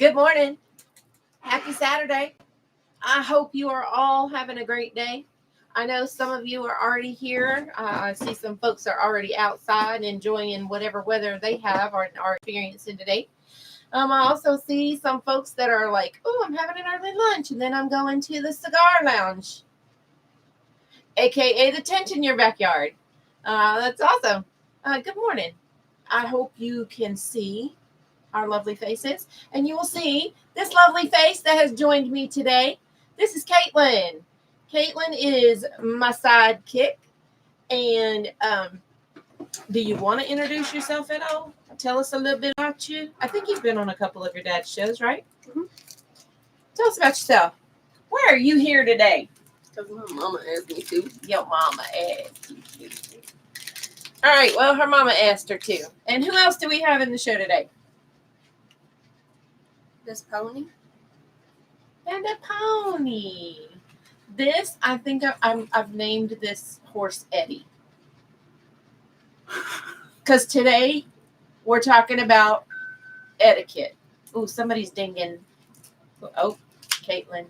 Good morning. Happy Saturday. I hope you are all having a great day. I know some of you are already here. I see some folks are already outside enjoying whatever weather they have or are experiencing today. I also see some folks that are like, oh, I'm having an early lunch and then I'm going to the cigar lounge, aka the tent in your backyard. That's awesome. Good morning. I hope you can see our lovely faces, and you will see this lovely face that has joined me today. This is Caitlin. Caitlin is my sidekick, and do you want to introduce yourself at all? Tell us a little bit about you. I think you've been on a couple of your dad's shows, right? Mm-hmm. Tell us about yourself. Why are you here today? Because my mama asked me to. Your mama asked you to. All right, well, her mama asked her to. And who else do we have in the show today? This pony. And a pony. This, I think I've named this horse Eddie. Because today we're talking about etiquette. Oh, somebody's dinging. Oh, Caitlin.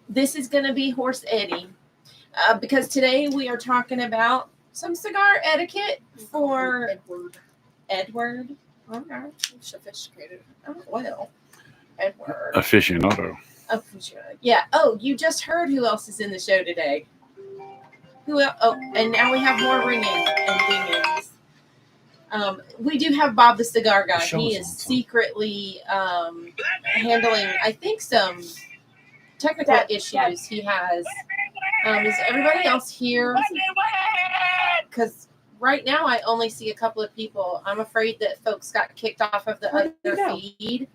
This is going to be horse Eddie. Because today we are talking about some cigar etiquette for Edward. Okay. Sophisticated. Oh, well. Edward. Aficionado. Yeah. Oh, you just heard who else is in the show today. Who else? Oh, and now we have more ringing and dingings. We do have Bob the cigar guy. He is secretly handling, I think, some technical issues he has. Is everybody else here? Because right now I only see a couple of people. I'm afraid that folks got kicked off of the other feed,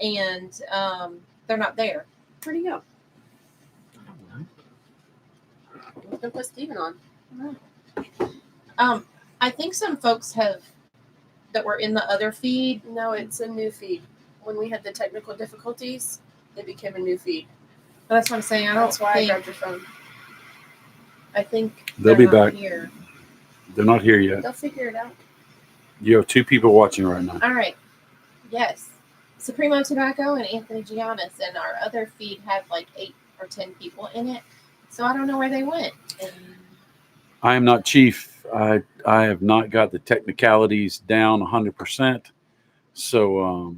and they're not there. Where'd he go? We're gonna put Steven on. I think some folks that were in the other feed. No, it's a new feed. When we had the technical difficulties, it became a new feed. That's what I'm saying. That's why I grabbed your phone. I think they'll be back. Here. They're not here yet. They'll figure it out. You have two people watching right now. All right. Yes. Supremo Tobacco and Anthony Giannis, and our other feed had like 8 or 10 people in it. So I don't know where they went. I am not chief. I have not got the technicalities down 100%. So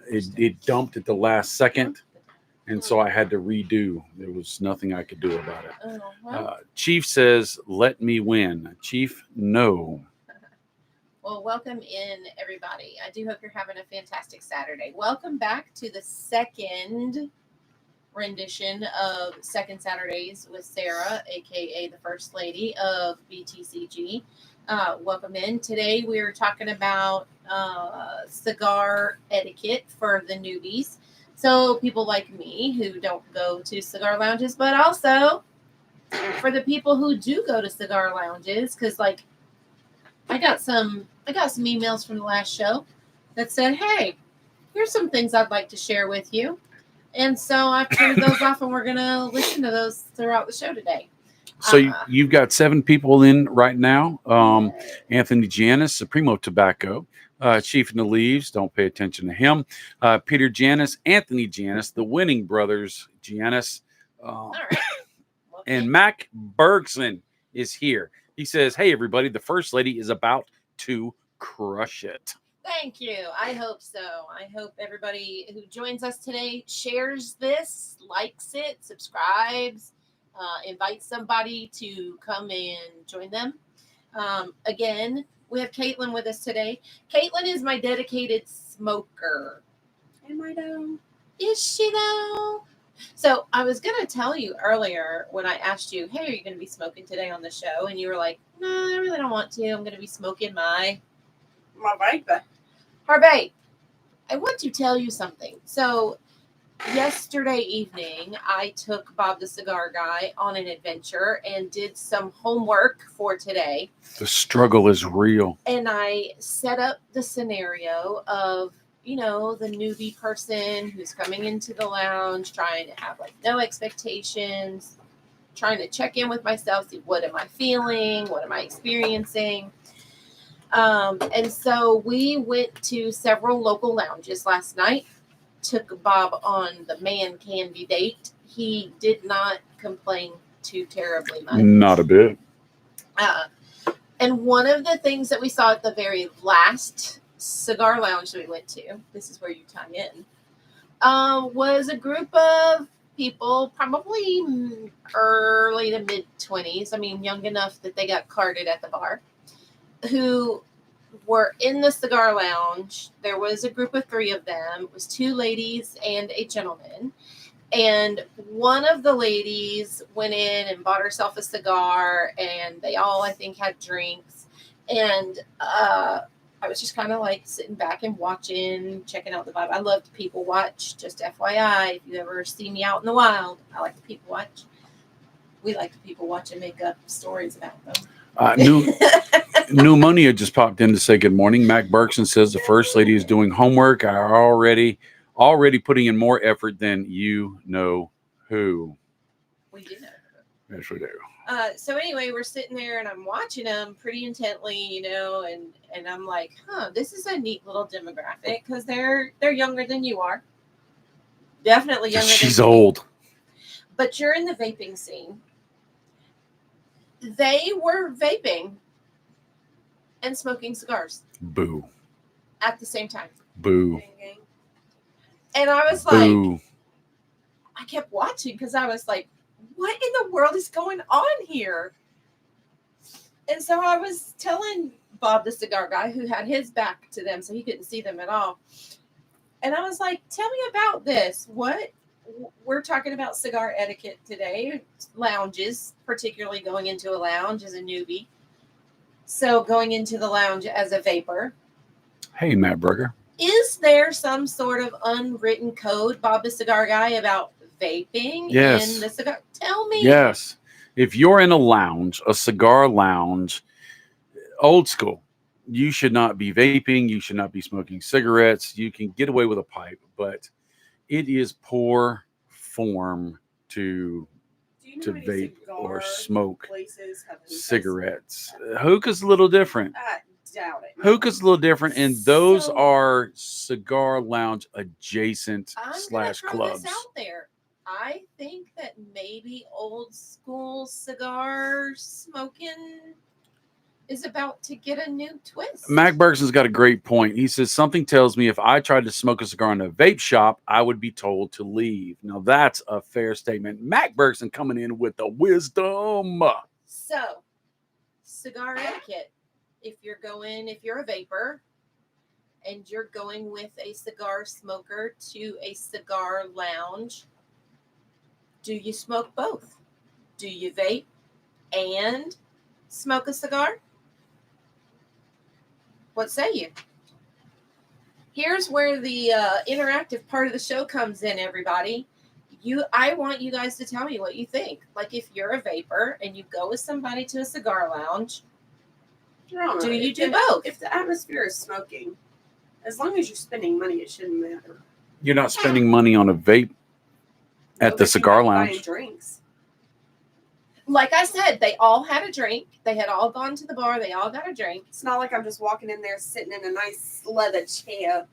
it dumped at the last second. And so I had to redo. There was nothing I could do about it. Oh, well. Chief says, let me win. Chief, no. Well, welcome in, everybody. I do hope you're having a fantastic Saturday. Welcome back to the second rendition of Second Saturdays with Sarah, a.k.a. the First Lady of BTCG. Welcome in. Today we're talking about cigar etiquette for the newbies. So people like me who don't go to cigar lounges, but also for the people who do go to cigar lounges, because like I got some emails from the last show that said, hey, here's some things I'd like to share with you. And so I printed those off, and we're going to listen to those throughout the show today. So you've got 7 people in right now. Anthony Giannis, Supremo Tobacco. Chief in the Leaves, don't pay attention to him. Peter Giannis, Anthony Giannis, the Winning Brothers Giannis. All right. And Mac Bergson is here. He says, hey, everybody, the First Lady is about to crush it. Thank you. I hope so. I hope everybody who joins us today shares this, likes it, subscribes, invites somebody to come and join them. Again, we have Caitlin with us today. Caitlin is my dedicated smoker. Am I though? Is she though? So I was going to tell you earlier when I asked you, hey, are you going to be smoking today on the show? And you were like, no, I really don't want to. I'm going to be smoking my vape. Her vape. I want to tell you something. So yesterday evening, I took Bob the cigar guy on an adventure and did some homework for today. The struggle is real. And I set up the scenario of, you know, the newbie person who's coming into the lounge, trying to have like no expectations, trying to check in with myself, see what am I feeling, what am I experiencing. And so we went to several local lounges last night. Took Bob on the man candy date. He did not complain too terribly much. Not a bit. And one of the things that we saw at the very last cigar lounge that we went to, this is where you time in, was a group of people, probably early to mid 20s. I mean, young enough that they got carded at the bar, who were in the cigar lounge. There was a group of 3 of them. It was 2 ladies and a gentleman. And one of the ladies went in and bought herself a cigar, and they all, I think, had drinks. And I was just kind of like sitting back and watching, checking out the vibe. I love to people watch, just FYI. If you ever see me out in the wild, I like to people watch. We like to people watch and make up stories about them. Pneumonia just popped in to say good morning. Mac Berkson says the first lady is doing homework. I already putting in more effort than you know who. We do know. Yes, we do. So anyway, we're sitting there and I'm watching them pretty intently, you know, and I'm like, this is a neat little demographic because they're younger than you are. Definitely younger. She's old. But you're in the vaping scene. They were vaping and smoking cigars. Boo. At the same time. Boo. And I was like, I kept watching because I was like, what in the world is going on here? And so I was telling Bob, the cigar guy, who had his back to them, so he couldn't see them at all. And I was like, tell me about this. What? We're talking about cigar etiquette today. Lounges, particularly going into a lounge as a newbie. So going into the lounge as a vapor. Hey, Matt Berger. Is there some sort of unwritten code, Bob the cigar guy, about vaping Yes. in the cigar? Tell me. Yes. If you're in a lounge, a cigar lounge, old school, you should not be vaping. You should not be smoking cigarettes. You can get away with a pipe, but it is poor form to vape or smoke cigarettes. Hookah's a little different. Doubt it. Hookah's a little different, and those are cigar lounge adjacent I'm / gonna throw clubs. this out there. I think that maybe old school cigar smoking is about to get a new twist. Mac Bergson's got a great point. He says, something tells me if I tried to smoke a cigar in a vape shop, I would be told to leave. Now, that's a fair statement. Mac Bergson coming in with the wisdom. So, cigar etiquette. If you're a vapor and you're going with a cigar smoker to a cigar lounge, do you smoke both? Do you vape and smoke a cigar? What say you? Here's where the interactive part of the show comes in, everybody. I want you guys to tell me what you think. Like, if you're a vapor and you go with somebody to a cigar lounge, do you do both? If the atmosphere is smoking, as long as you're spending money, it shouldn't matter. You're not spending money on a vape at the cigar lounge. Buying drinks. Like I said, they all had a drink. They had all gone to the bar. They all got a drink. It's not like I'm just walking in there, sitting in a nice leather chair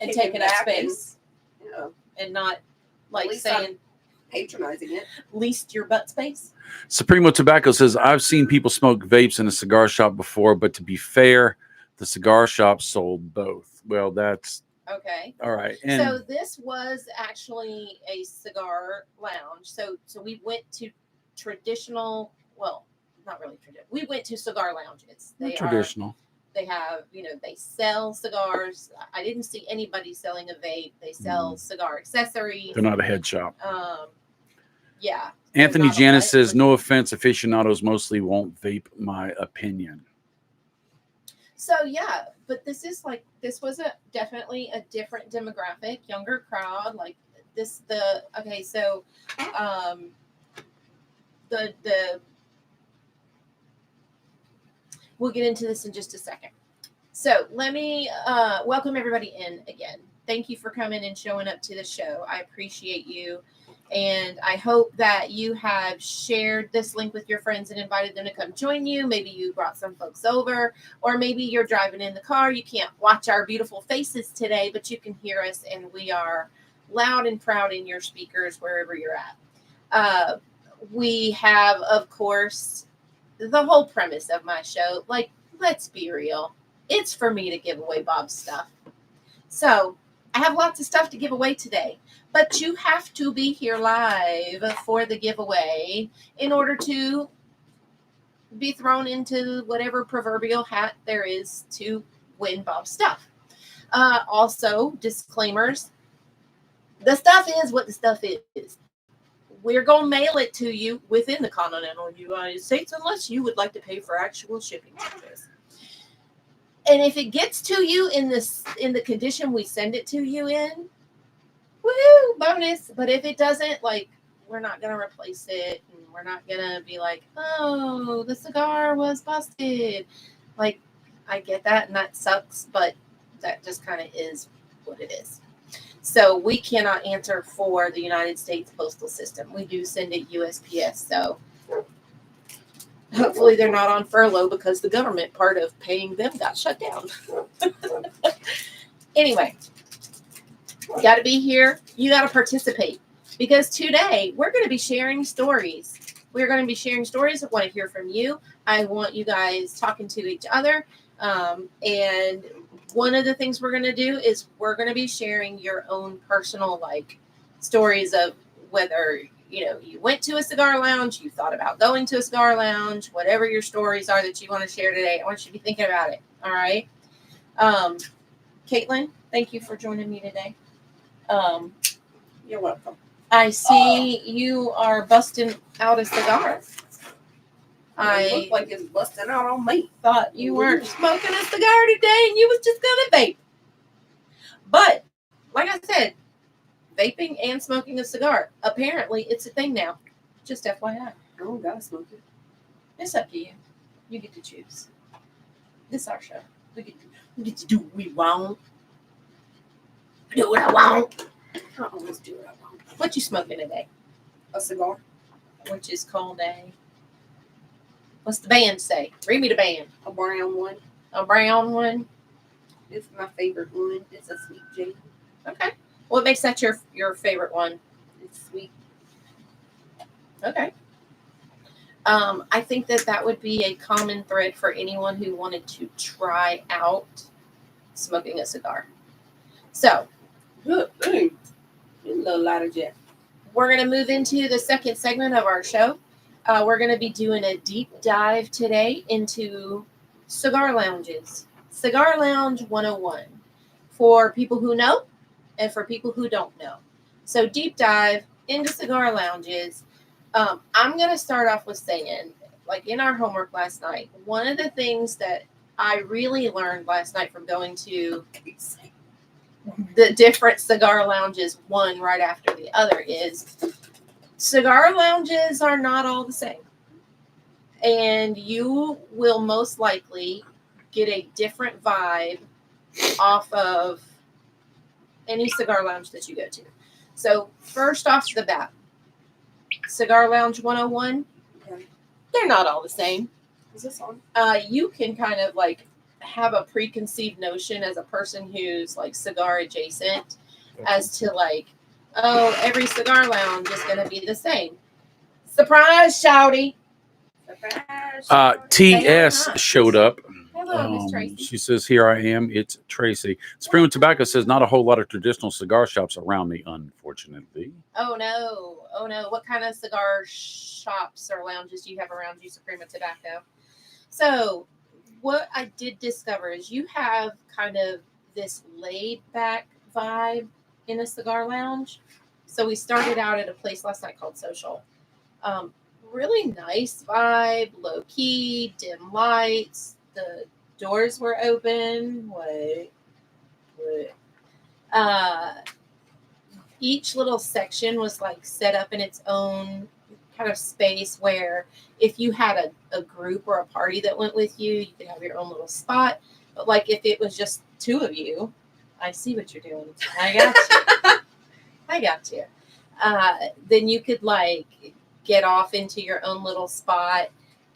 and taking up space. And not like saying patronizing it. Least your butt space. Supremo Tobacco says, I've seen people smoke vapes in a cigar shop before, but to be fair, the cigar shop sold both. Well, that's okay. All right. So this was actually a cigar lounge. So we went to traditional, well, not really traditional. We went to cigar lounges. They traditional. They have, they sell cigars. I didn't see anybody selling a vape. They sell cigar accessories. They're not a head shop. Yeah. Anthony Janis says, no offense, aficionados mostly won't vape, my opinion. So, yeah, but this was definitely a different demographic, younger crowd. Like we'll get into this in just a second. So let me welcome everybody in again. Thank you for coming and showing up to the show. I appreciate you. And I hope that you have shared this link with your friends and invited them to come join you. Maybe you brought some folks over, or maybe you're driving in the car. You can't watch our beautiful faces today, but you can hear us, and we are loud and proud in your speakers wherever you're at. We have, of course, the whole premise of my show. Like, let's be real. It's for me to give away Bob's stuff. So I have lots of stuff to give away today, but you have to be here live for the giveaway in order to be thrown into whatever proverbial hat there is to win Bob's stuff. Also, disclaimers. The stuff is what the stuff is. We're going to mail it to you within the continental United States unless you would like to pay for actual shipping charges. And if it gets to you in the condition we send it to you in, woohoo, bonus. But if it doesn't, like, we're not going to replace it. And we're not going to be like, oh, the cigar was busted. Like, I get that, and that sucks, but that just kind of is what it is. So we cannot answer for the United States postal system. We do send it USPS, so hopefully they're not on furlough because the government part of paying them got shut down. Anyway, you got to be here. You got to participate because today we're going to be sharing stories. We're going to be sharing stories. I want to hear from you. I want you guys talking to each other. And one of the things we're going to do is we're going to be sharing your own personal, like, stories of whether, you know, you went to a cigar lounge, you thought about going to a cigar lounge, whatever your stories are that you want to share today. I want you to be thinking about it. All right. Caitlin, thank you for joining me today. You're welcome. I see you are busting out a cigar. I look like it's busting out on me. Thought you weren't smoking a cigar today and you was just going to vape. But, like I said, vaping and smoking a cigar, apparently it's a thing now. Just FYI. I don't gotta smoke it. It's up to you. You get to choose. This is our show. We get to do what we want. Do what I want. I always do what I want. What you smoking today? A cigar. Which is called a... What's the band say? Read me the band. A brown one. A brown one. It's my favorite one. It's a sweet J. Okay. What makes that your favorite one? It's sweet. Okay. I think that would be a common thread for anyone who wanted to try out smoking a cigar. So, Good. A little lighter jet. we're going to move into the second segment of our show. We're going to be doing a deep dive today into cigar lounges. Cigar Lounge 101 for people who know and for people who don't know. So deep dive into cigar lounges. I'm going to start off with saying, like in our homework last night, one of the things that I really learned last night from going to the different cigar lounges, one right after the other, is cigar lounges are not all the same. And you will most likely get a different vibe off of any cigar lounge that you go to. So first off the bat, Cigar Lounge 101, Okay. they're not all the same. Is this on? You can kind of like have a preconceived notion as a person who's like cigar adjacent as to like, oh, every cigar lounge is going to be the same. Surprise, shouty. Surprise. TS showed up. Hello, Miss Tracy. She says, here I am. It's Tracy. Supreme Tobacco says, not a whole lot of traditional cigar shops around me, unfortunately. Oh, no. Oh, no. What kind of cigar shops or lounges do you have around you, Suprema Tobacco? So what I did discover is you have kind of this laid-back vibe in a cigar lounge. So we started out at a place last night called Social. Really nice vibe, low-key, dim lights. The doors were open. Each little section was like set up in its own kind of space where if you had a group or a party that went with you, you could have your own little spot. But like if it was just two of you, I see what you're doing. I got you. I got you. then you could like get off into your own little spot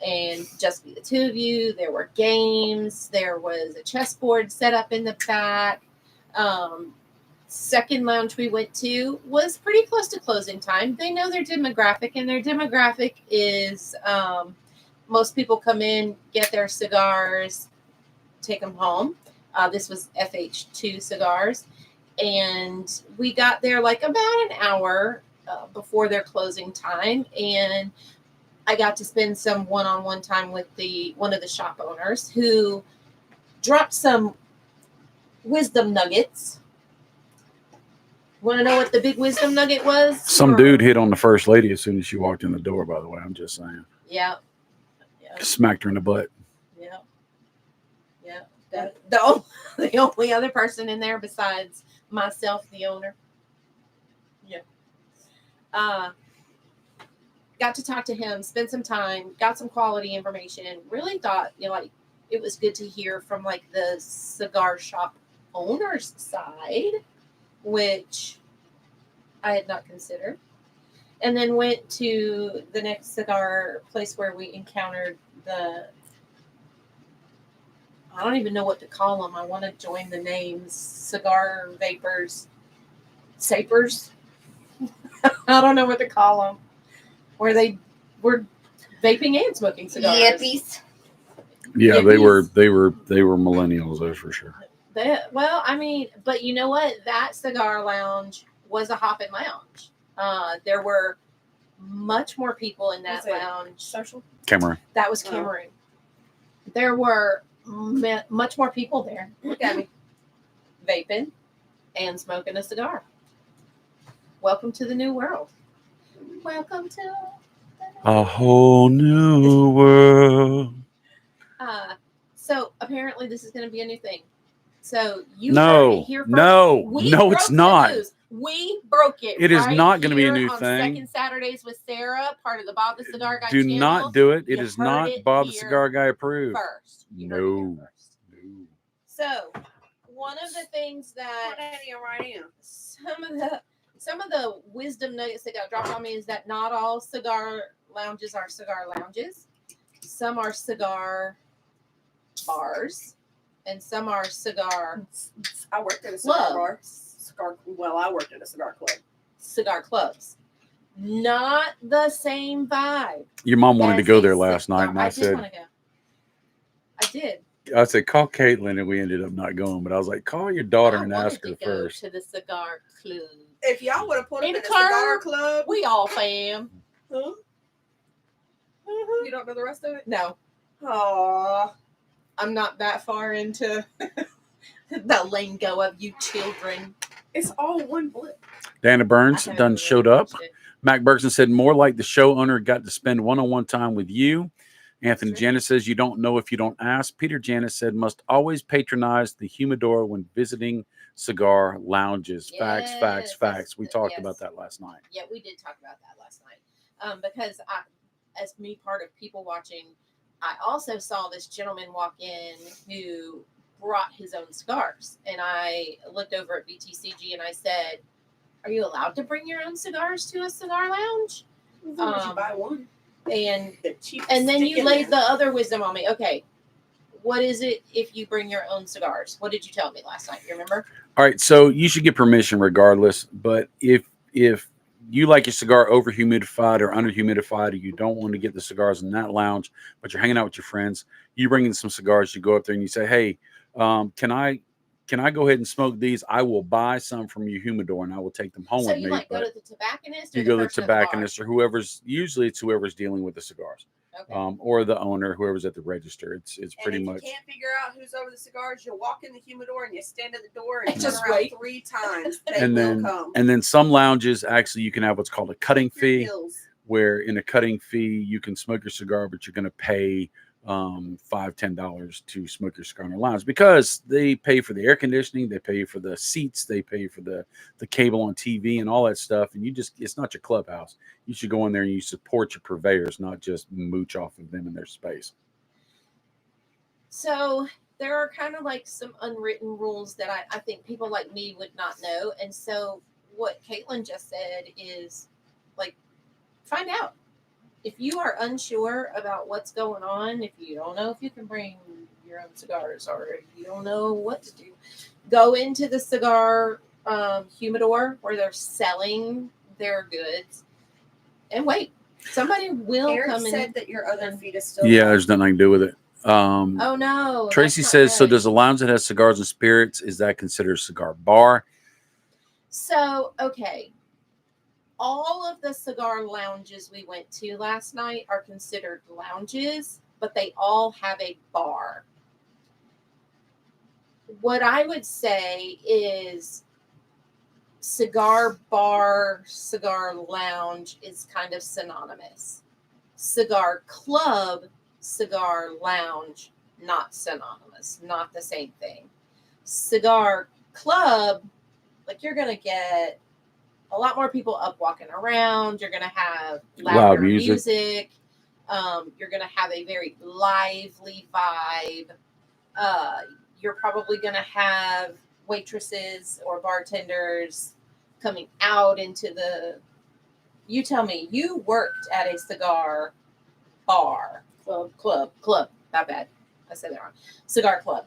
and just be the two of you. There were games. There was a chessboard set up in the back. Second lounge we went to was pretty close to closing time. They know their demographic, and their demographic is most people come in, get their cigars, take them home. This was FH2 cigars. And we got there like about an hour before their closing time. And I got to spend some one-on-one time with one of the shop owners who dropped some wisdom nuggets. Want to know what the big wisdom nugget was? Some dude hit on the first lady as soon as she walked in the door, by the way. I'm just saying. Yeah. Smacked her in the butt. Yeah. Yeah. The only other person in there besides myself, the owner. Yeah. Got to talk to him, spend some time, got some quality information. Really thought, like it was good to hear from like the cigar shop owner's side, which I had not considered. And then went to the next cigar place where we encountered I don't even know what to call them. I want to join the names. Cigar vapors. Sapers. I don't know what to call them. Where they were vaping and smoking cigars. Yippies. Yeah, Yippies. they were millennials, that's for sure. But you know what? That cigar lounge was a hopping lounge. There were much more people in that lounge. Social? Cameroon. That was Cameroon. There were much more people there. Look at me. Vaping and smoking a cigar. Welcome to the new world. Welcome to a whole new world. So apparently this is going to be a new thing. So you No, heard it here first. no, We no, it's broke not. the news. We broke it. It is right not going to be a here new on thing. Second Saturdays with Sarah, part of the Bob the Cigar Guy Do channel. not do it. It You is heard not it Bob the here Cigar Guy approved. First. You heard it No. here first. So one of the things that some of the wisdom nuggets that got dropped on me is that not all cigar lounges are cigar lounges. Some are cigar bars, and some are cigar. I worked at a cigar bar. I worked at a cigar club. Cigar clubs. Not the same vibe. Your mom wanted to go there last night, and I did want to go. I did. I said, call Caitlin, and we ended up not going. But I was like, call your daughter and ask her first. To the cigar club. If y'all would have put up in a cigar club, we all fam. Huh? Mm-hmm. You don't know the rest of it? No. Aww. I'm not that far into the lingo of you children. It's all one blip. Dana Burns done showed up. Mac Bergson said, more like the show owner got to spend one-on-one time with you. Anthony Janis says, you don't know if you don't ask. Peter Janis said, must always patronize the humidor when visiting cigar lounges. Yes, Facts. We talked about that last night. Yeah, we did talk about that last night. Because as me part of people watching, I also saw this gentleman walk in who brought his own cigars. And I looked over at BTCG and I said, are you allowed to bring your own cigars to a cigar lounge? You buy one. And then you laid the other wisdom on me. Okay, what is it if you bring your own cigars? What did you tell me last night? You remember? All right, so you should get permission regardless. But if you like your cigar over humidified or under humidified, or you don't want to get the cigars in that lounge, but you're hanging out with your friends, you bring in some cigars, you go up there and you say, hey, can I go ahead and smoke these? I will buy some from your humidor and I will take them home with me. So you like go to the tobacconist? You go to the tobacconist or whoever's dealing with the cigars. Okay. Or the owner, whoever's at the register. It's pretty much. If you can't figure out who's over the cigars, you walk in the humidor and you stand at the door and just wait 3 times. And then some lounges actually you can have what's called a cutting fee, where in a cutting fee you can smoke your cigar, but you're going to pay $5-10 to smoke your cigar in the lounge because they pay for the air conditioning, they pay for the seats, they pay for the cable on TV and all that stuff. And it's not your clubhouse. You should go in there and you support your purveyors, not just mooch off of them in their space. So there are kind of like some unwritten rules that I think people like me would not know. And so what Caitlin just said is like, find out. If you are unsure about what's going on, if you don't know if you can bring your own cigars, or if you don't know what to do, go into the cigar humidor where they're selling their goods and wait. Somebody will Eric come said in. that your other feed is still Yeah, up. there's nothing I can do with it. Oh no. Tracy that's not says, so good. does a lounge that has cigars and spirits, is that considered a cigar bar? So, okay. All of the cigar lounges we went to last night are considered lounges, but they all have a bar. What I would say is cigar bar, cigar lounge is kind of synonymous. Cigar club, cigar lounge, not synonymous, not the same thing. Cigar club, like you're going to get a lot more people up walking around. You're going to have louder music. You're going to have a very lively vibe. You're probably going to have waitresses or bartenders coming out into the. You tell me, you worked at a cigar bar, club. Not bad. I said that wrong. Cigar club.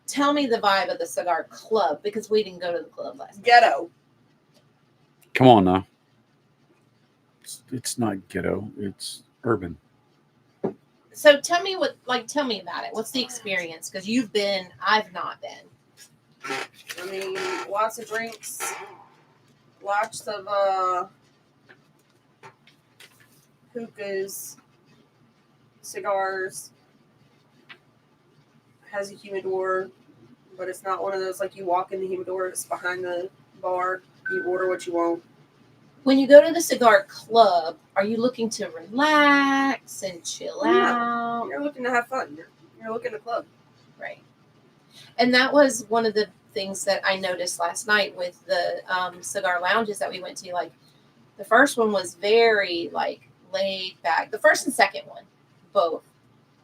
Tell me the vibe of the cigar club, because we didn't go to the club last night. Ghetto. Come on now. It's not ghetto. It's urban. So tell me about it. What's the experience? Because you've been, I've not been. I mean, lots of drinks, lots of hookahs, cigars. Has a humidor, but it's not one of those like you walk in the humidor, it's behind the bar. You order what you want. When you go to the cigar club, are you looking to relax and chill No. out? You're looking to have fun. You're looking to club. Right. And that was one of the things that I noticed last night with the cigar lounges that we went to. Like, the first one was very, like, laid back. The first and second one, both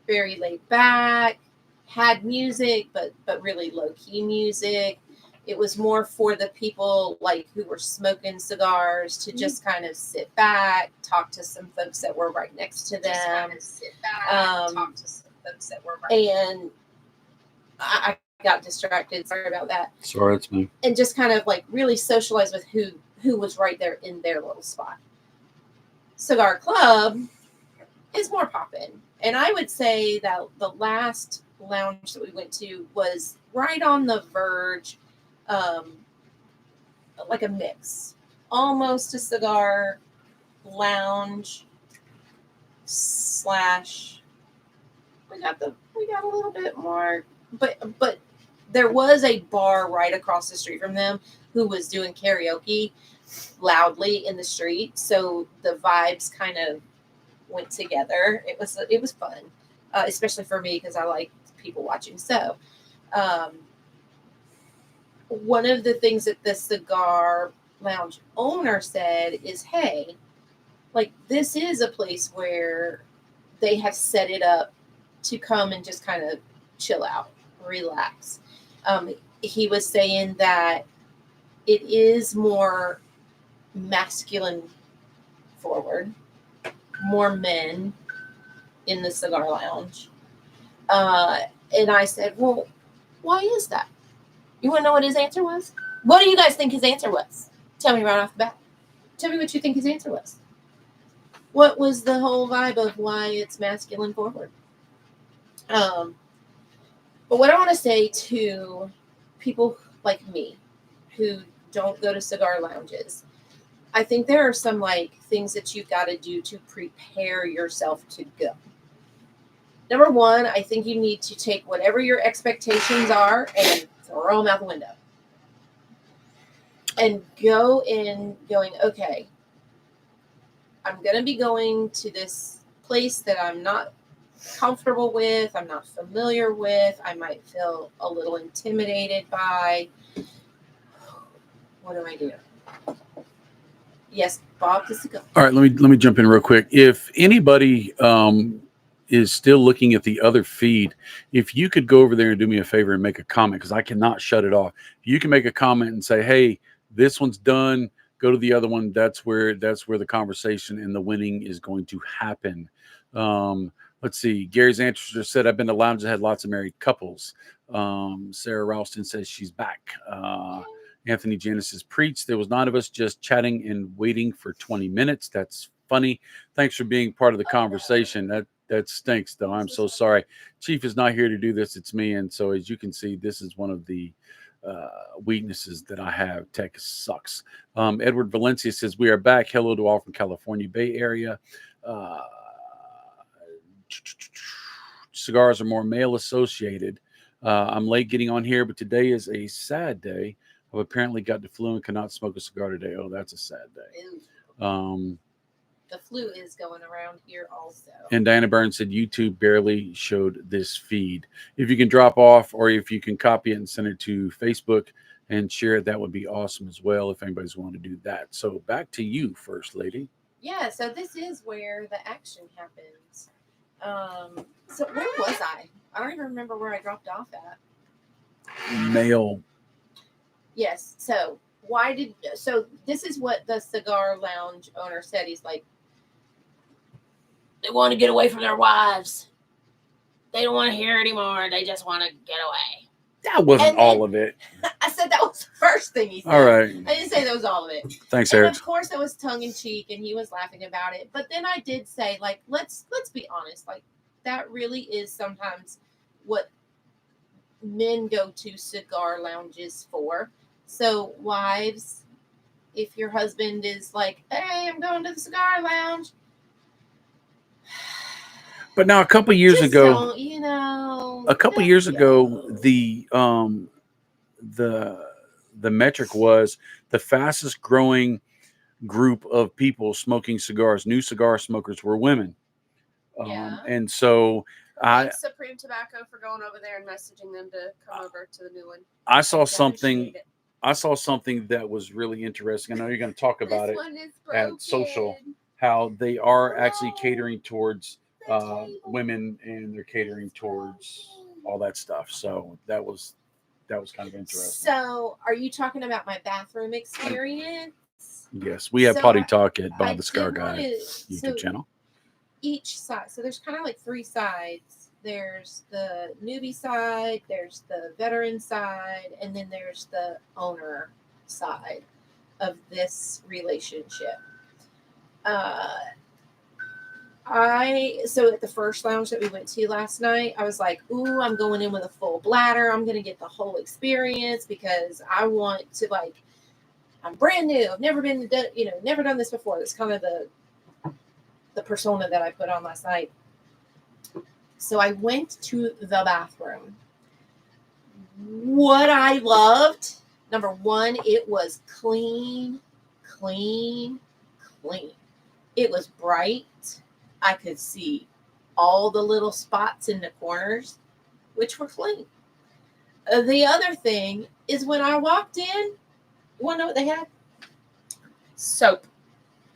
very laid back, had music, but really low-key music. It was more for the people like who were smoking cigars to just kind of sit back, talk to some folks that were right next to them. And I got distracted. Sorry about that. Sorry, it's me. And just kind of like really socialize with who was right there in their little spot. Cigar Club is more poppin'. And I would say that the last lounge that we went to was right on the verge, like a mix, almost a cigar lounge / we got a little bit more, but there was a bar right across the street from them who was doing karaoke loudly in the street, so the vibes kind of went together. It was fun, especially for me because I like people watching. So one of the things that the cigar lounge owner said is, hey, like, this is a place where they have set it up to come and just kind of chill out, relax. He was saying that it is more masculine forward, more men in the cigar lounge. And I said, well, why is that? You want to know what his answer was? What do you guys think his answer was? Tell me right off the bat. Tell me what you think his answer was. What was the whole vibe of why it's masculine forward? But what I want to say to people like me who don't go to cigar lounges, I think there are some like things that you've got to do to prepare yourself to go. Number one, I think you need to take whatever your expectations are and throw them out the window. And go in going, okay, I'm going to be going to this place that I'm not comfortable with, I'm not familiar with, I might feel a little intimidated by. What do I do? Yes, Bob, this is go. All right, let me jump in real quick. If anybody is still looking at the other feed, if you could go over there and do me a favor and make a comment, because I cannot shut it off. You can make a comment and say, hey, This one's done. Go to the other one. That's where the conversation and the winning is going to happen. Let's see. Gary's answer said, I've been to lounges that had lots of married couples. Sarah Ralston says she's back. Anthony Janis says, preach. There was 9 of us just chatting and waiting for 20 minutes. That's funny. Thanks for being part of the conversation. That stinks, though. I'm so sorry. Chief is not here to do this. It's me. And so, as you can see, this is one of the weaknesses that I have. Tech sucks. Edward Valencia says, we are back. Hello to all from California Bay Area. Cigars are more male associated. I'm late getting on here, but today is a sad day. I've apparently got the flu and cannot smoke a cigar today. Oh, that's a sad day. The flu is going around here also. And Diana Burns said YouTube barely showed this feed. If you can drop off or if you can copy it and send it to Facebook and share it, that would be awesome as well if anybody's wanting to do that. So back to you, First Lady. Yeah, so this is where the action happens. So where was I? I don't even remember where I dropped off at. Male. Yes. So this is what the cigar lounge owner said. He's like, they want to get away from their wives. They don't want to hear anymore. They just want to get away. That wasn't all of it. I said that was the first thing he said. All right. I didn't say that was all of it. Thanks, and Eric. Of course, it was tongue in cheek, and he was laughing about it. But then I did say, like, let's be honest. Like, that really is sometimes what men go to cigar lounges for. So, wives, if your husband is like, hey, I'm going to the cigar lounge. But now a couple years ago, the metric was the fastest growing group of people smoking cigars. New cigar smokers were women. And so Thanks, Supreme Tobacco, for going over there and messaging them to come over to the new one. I saw something that was really interesting. I know you're going to talk about it at social, how they are actually catering towards women, and they're catering towards all that stuff. So that was kind of interesting. So are you talking about my bathroom experience? Yes, we have Potty Talk at Bob the Cigar Guy YouTube channel. Each side, so there's kind of like 3 sides. There's the newbie side, there's the veteran side, and then there's the owner side of this relationship. So at the first lounge that we went to last night, I was like, ooh, I'm going in with a full bladder. I'm going to get the whole experience because I want to, like, I'm brand new. I've never never done this before. That's kind of the persona that I put on last night. So I went to the bathroom. What I loved, number 1, it was clean. It was bright. I could see all the little spots in the corners, which were clean. The other thing is when I walked in, you want to know what they had? Soap.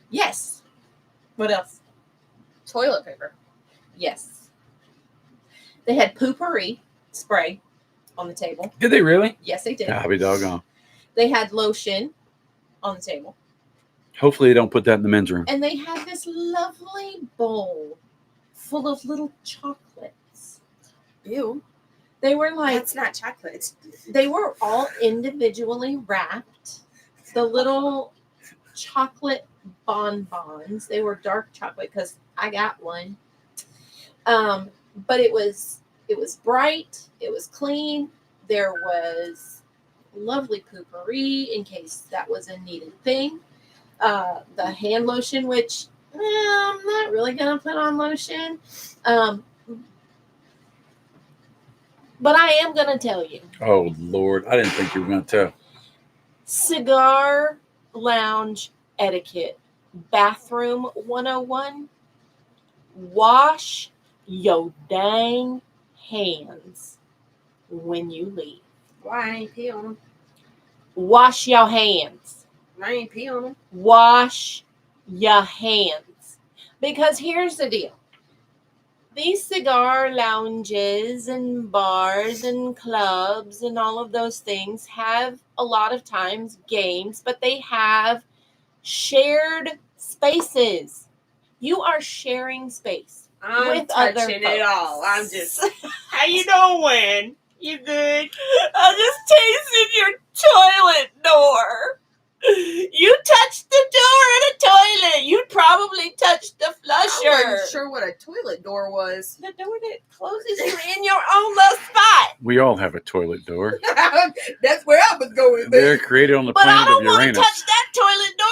Yes. What else? Toilet paper. Yes. They had poopery spray on the table. Did they really? Yes, they did. I'll be doggone. They had lotion on the table. Hopefully they don't put that in the men's room. And they had this lovely bowl full of little chocolates. Ew. They were like... That's not chocolate. They were all individually wrapped. The little chocolate bonbons. They were dark chocolate because I got one. But it was bright. It was clean. There was lovely poopery in case that was a needed thing. The hand lotion, which I'm not really going to put on lotion. But I am going to tell you. Oh, Lord. I didn't think you were going to tell. Cigar lounge etiquette. Bathroom 101. Wash your dang hands when you leave. Why I ain't pee on them? Wash your hands. I ain't pee on them. Wash your hands. Because here's the deal. these cigar lounges and bars and clubs and all of those things have a lot of times games, but they have shared spaces. You are sharing space I'm with other touching it all. I'm just. How you doing? You good? I'm just tasting your toilet door. You touched the door in a toilet. You'd probably touch the I flusher. wasn't sure what a toilet door was. The door that closes you in your own little spot. We all have a toilet door. That's where I was going. They're created on the But I planet of don't want to Uranus. touch that toilet door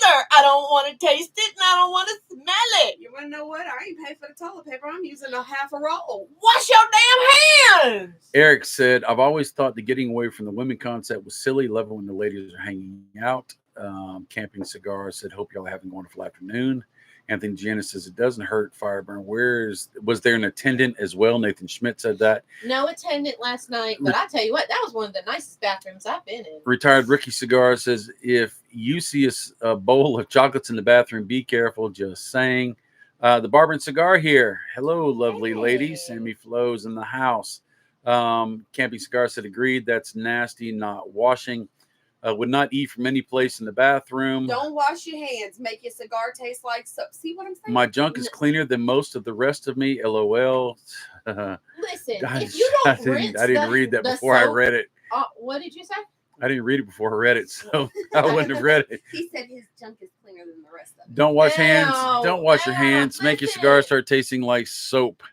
either. I don't want to taste it and I don't want to smell it. You want to know what? I ain't paying for the toilet paper. I'm using a half a roll. Wash your damn hands. Eric said, I've always thought the getting away from the women concept was silly. Love it when the ladies are hanging out. Camping Cigar said, hope y'all are having a wonderful afternoon. Anthony Janice says, it doesn't hurt Fireburn. Was there an attendant as well? Nathan Schmidt said that. No attendant last night, but I tell you what, that was one of the nicest bathrooms I've been in. Retired Ricky Cigar says, if you see a bowl of chocolates in the bathroom, be careful. Just saying. The Barber and Cigar here. Hello, lovely ladies. Sammy Flows in the house. Camping Cigar said, agreed. That's nasty, not washing. Would not eat from any place in the bathroom. Don't wash your hands. Make your cigar taste like soap. See what I'm saying? My junk is cleaner than most of the rest of me. LOL. Listen, Gosh, if you don't rinse I didn't read that before I read it. What did you say? I didn't read it before I read it, so I wouldn't have read it. He said his junk is cleaner than the rest of it. Don't wash hands. Ew, Don't wash your hands. Make your listen. cigar start tasting like soap.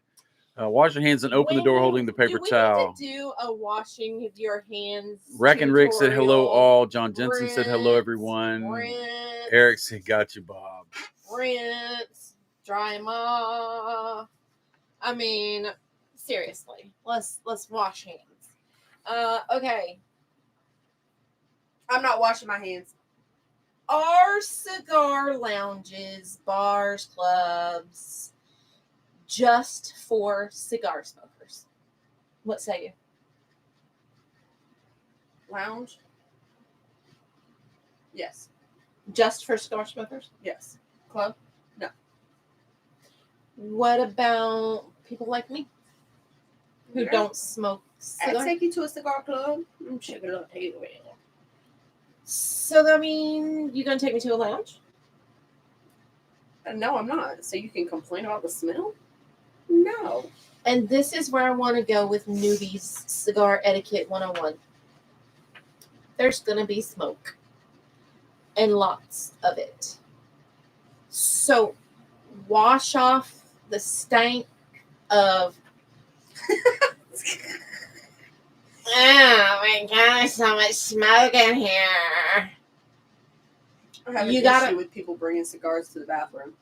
Wash your hands and open the door holding the paper towel. We need to do a washing of your hands. Rack and Rick said hello tutorial. all. John Jensen said hello everyone. Rinse, Eric said got you, Bob. rinse, dry them off. I mean, seriously, let's wash hands. Okay. I'm not washing my hands. Are cigar lounges, bars, clubs just for cigar smokers? What say you? Lounge? Yes. Just for cigar smokers? Yes. Club? No. What about people like me who Yeah. don't smoke I'd cigars? take you to a cigar club. I'm check it out. Take it away. So that mean you gonna take me to a lounge? No, I'm not. So you can complain about the smell? No. And this is where I want to go with newbies cigar etiquette 101. There's gonna be smoke. And lots of it. So wash off the stank of oh my gosh, so much smoke in here. I have an You gotta- issue with people bringing cigars to the bathroom.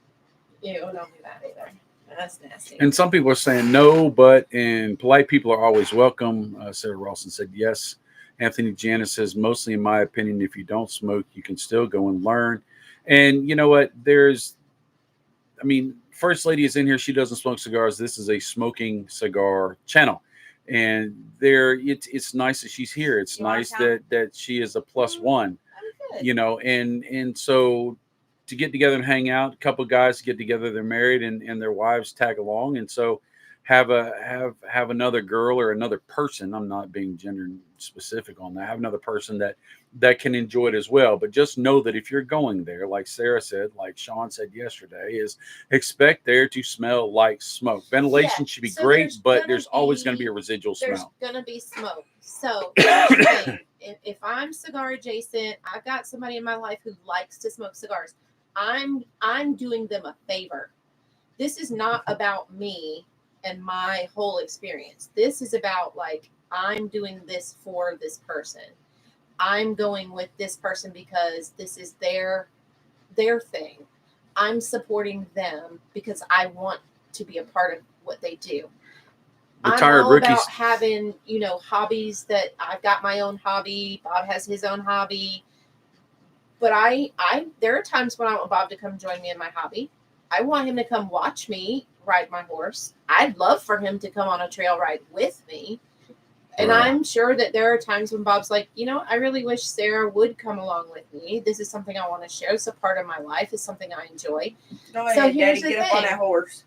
Ew, don't do that either. That's nasty. And some people are saying no, but and polite people are always welcome. Sarah Rawson said yes. Anthony Janice says, mostly in my opinion, if you don't smoke, you can still go and learn. And you know what? First Lady is in here. She doesn't smoke cigars. This is a smoking cigar channel. And it's nice that she's here. It's You want nice to that she is a plus one, I'm good. you know, and so to get together and hang out, a couple of guys get together, they're married and their wives tag along. And so have another girl or another person. I'm not being gender specific on that. Have another person that can enjoy it as well. But just know that if you're going there, like Sarah said, like Sean said yesterday, is expect there to smell like smoke. Ventilation should be so great, but gonna there's always going to be- be a residual There's smell. gonna be smoke. So here's the thing. If I'm cigar adjacent, I've got somebody in my life who likes to smoke cigars. I'm doing them a favor. This is not about me and my whole experience. This is about like I'm doing this for this person. I'm going with this person because this is their thing. I'm supporting them because I want to be a part of what they do. Retired I'm all rookies. about having, hobbies that I've got my own hobby. Bob has his own hobby. But there are times when I want Bob to come join me in my hobby. I want him to come watch me ride my horse. I'd love for him to come on a trail ride with me. And Right. I'm sure that there are times when Bob's like, I really wish Sarah would come along with me. This is something I want to share. It's a part of my life. It's something I enjoy. Go So ahead, here's Daddy. the Get up on thing. that horse.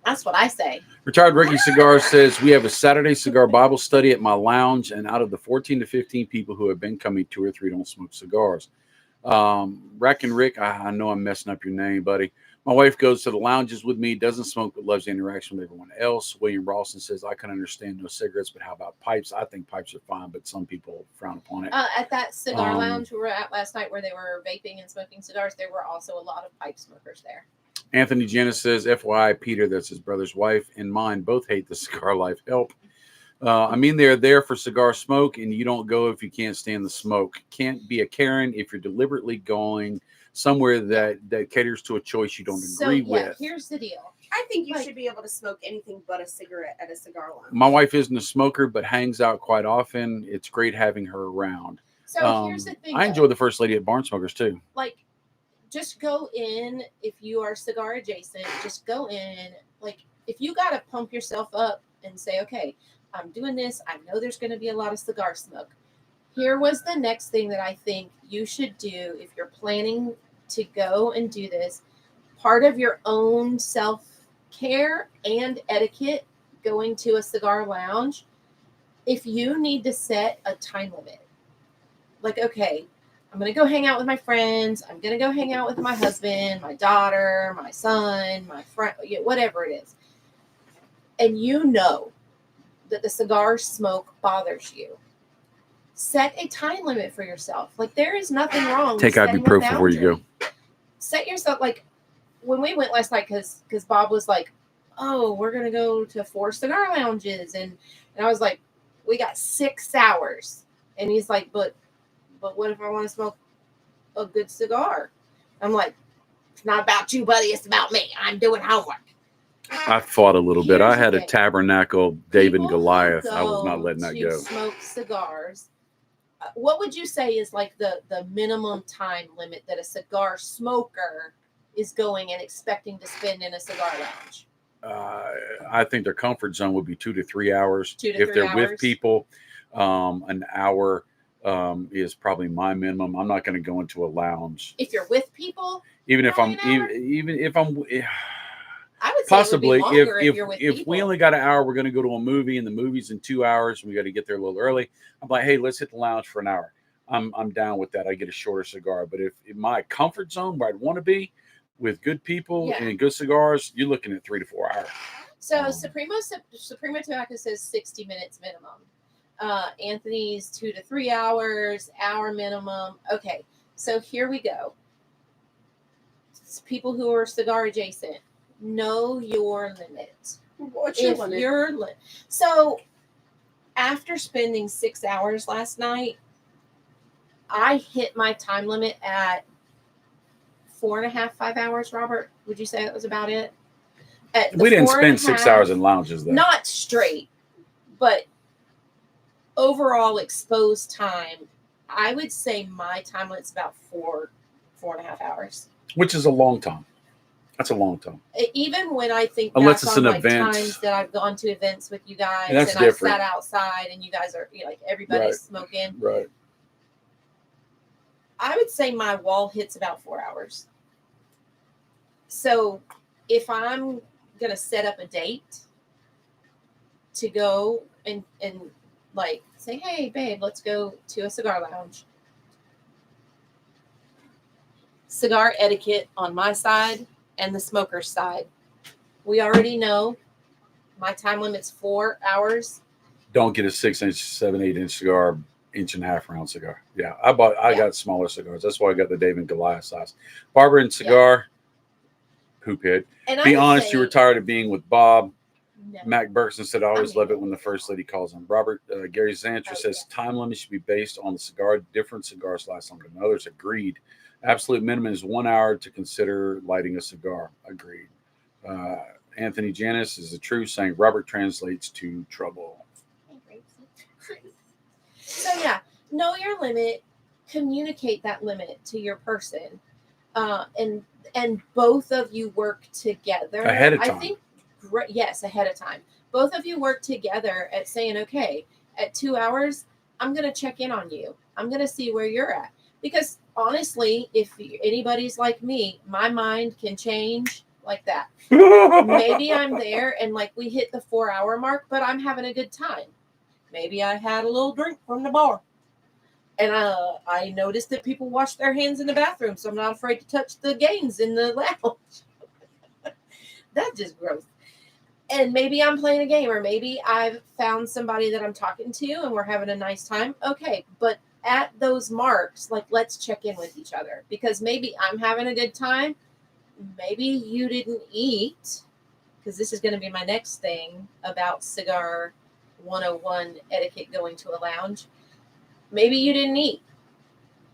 That's what I say. Retired Ricky Cigar says, we have a Saturday cigar Bible study at my lounge, and out of the 14 to 15 people who have been coming, 2 or 3 don't smoke cigars. Rack and Rick, I know I'm messing up your name, buddy. My wife goes to the lounges with me, doesn't smoke, but loves the interaction with everyone else. William Ralston says, I can understand no cigarettes, but how about pipes? I think pipes are fine, but some people frown upon it. At that cigar lounge we were at last night where they were vaping and smoking cigars, there were also a lot of pipe smokers there. Anthony Jennis says, FYI, Peter, that's his brother's wife, and mine both hate the cigar life. Help. I mean, they're there for cigar smoke, and you don't go if you can't stand the smoke. Can't be a Karen if you're deliberately going somewhere that caters to a choice you don't agree with. Here's the deal. I think you should be able to smoke anything but a cigarette at a cigar lounge. My wife isn't a smoker, but hangs out quite often. It's great having her around. So here's the thing. I enjoy the first lady at Barn Smokers, too. Like, just go in if you are cigar adjacent. Just go in. Like, if you got to pump yourself up and say, okay, I'm doing this. I know there's going to be a lot of cigar smoke. Here was the next thing that I think you should do if you're planning to go and do this. Part of your own self-care and etiquette going to a cigar lounge, if you need to set a time limit, like, okay, I'm going to go hang out with my friends. I'm going to go hang out with my husband, my daughter, my son, my friend, whatever it is. And you know that the cigar smoke bothers you. Set a time limit for yourself. Like, there is nothing wrong. Take ibuprofen before you go. Set yourself, like, when we went last night, because Bob was like, oh, we're going to go to 4 cigar lounges. And I was like, we got 6 hours. And he's like, but what if I want to smoke a good cigar? I'm like, it's not about you, buddy. It's about me. I'm doing homework. I fought a little bit. I had a thing. Tabernacle David and People Goliath. who I was not letting that go. Smoke cigars. What would you say is like the minimum time limit that a cigar smoker is going and expecting to spend in a cigar lounge? I think their comfort zone would be 2 to 3 hours. 2 to if 3 they're hours. with people, an hour is probably my minimum. I'm not going to go into a lounge. If you're with people, even if I'm I would say possibly it would be longer if you're with if people. we only got an hour, we're going to go to a movie, and the movie's in 2 hours, and we got to get there a little early. I'm like, hey, let's hit the lounge for an hour. I'm down with that. I get a shorter cigar, but if in my comfort zone where I'd want to be with good people and good cigars, you're looking at 3 to 4 hours. So Supremo Tobacco says 60 minutes minimum. Anthony's 2 to 3 hours, hour minimum. Okay, so here we go. People who are cigar adjacent, know your limit. What's your limit? So after spending 6 hours last night, I hit my time limit at 4.5, 5 hours. Robert, would you say that was about it? We didn't spend 6 hours in lounges, though. Not straight, but overall exposed time. I would say my time limit's about 4.5 hours. Which is a long time. That's a long time. Even when I think unless back it's on an like event, times that I've gone to events with you guys, and that's and different. I sat outside and you guys are like everybody's smoking. Right. I would say my wall hits about 4 hours. So if I'm gonna set up a date to go and like say, hey babe, let's go to a cigar lounge. Cigar etiquette on my side and the smoker's side. We already know my time limit's 4 hours. Don't get a 6-inch, 7, 8-inch cigar, 1.5-inch round cigar. Yeah, I got smaller cigars. That's why I got the David and Goliath size. Barbara and cigar, poop head. And be honest, you were tired of being with Bob. No. Mac Bergson said, I always love it when the first lady calls him. Robert Gary Zantra says, time limit should be based on the cigar. Different cigars last longer than others. Agreed. Absolute minimum is 1 hour to consider lighting a cigar. Agreed. Anthony Janis is the truth, saying Robert translates to trouble. So yeah, know your limit. Communicate that limit to your person, and both of you work together ahead of time. I think, yes, ahead of time. Both of you work together at saying, okay, at 2 hours, I'm going to check in on you. I'm going to see where you're at. Because honestly, if anybody's like me, my mind can change like that. Maybe I'm there and like we hit the 4-hour mark, but I'm having a good time. Maybe I had a little drink from the bar. And I noticed that people wash their hands in the bathroom, so I'm not afraid to touch the games in the lounge. That's just gross. And maybe I'm playing a game, or maybe I've found somebody that I'm talking to and we're having a nice time. Okay, but at those marks, like, let's check in with each other, because maybe I'm having a good time. Maybe you didn't eat, because this is going to be my next thing about Cigar 101 etiquette going to a lounge. Maybe you didn't eat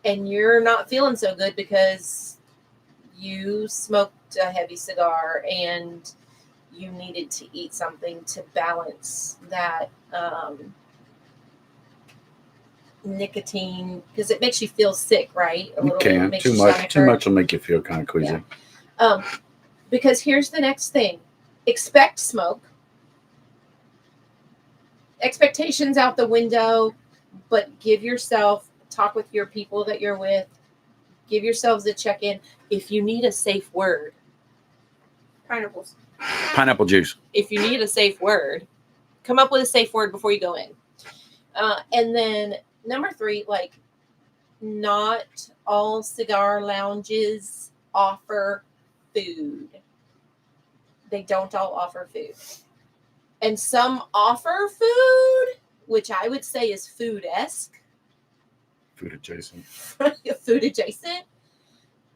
and you're not feeling so good because you smoked a heavy cigar and you needed to eat something to balance that nicotine, because it makes you feel sick, right? A little bit. Makes too your much. stomach Too hurt. much will make you feel kind of queasy. Yeah. Because here's the next thing: expect smoke. Expectations out the window, but give yourself, talk with your people that you're with. Give yourselves a check-in. If you need a safe word, Pineapples. Pineapple juice. If you need a safe word, come up with a safe word before you go in. And then number 3, like, not all cigar lounges offer food. They don't all offer food. And some offer food, which I would say is food-esque. Food adjacent. Food adjacent.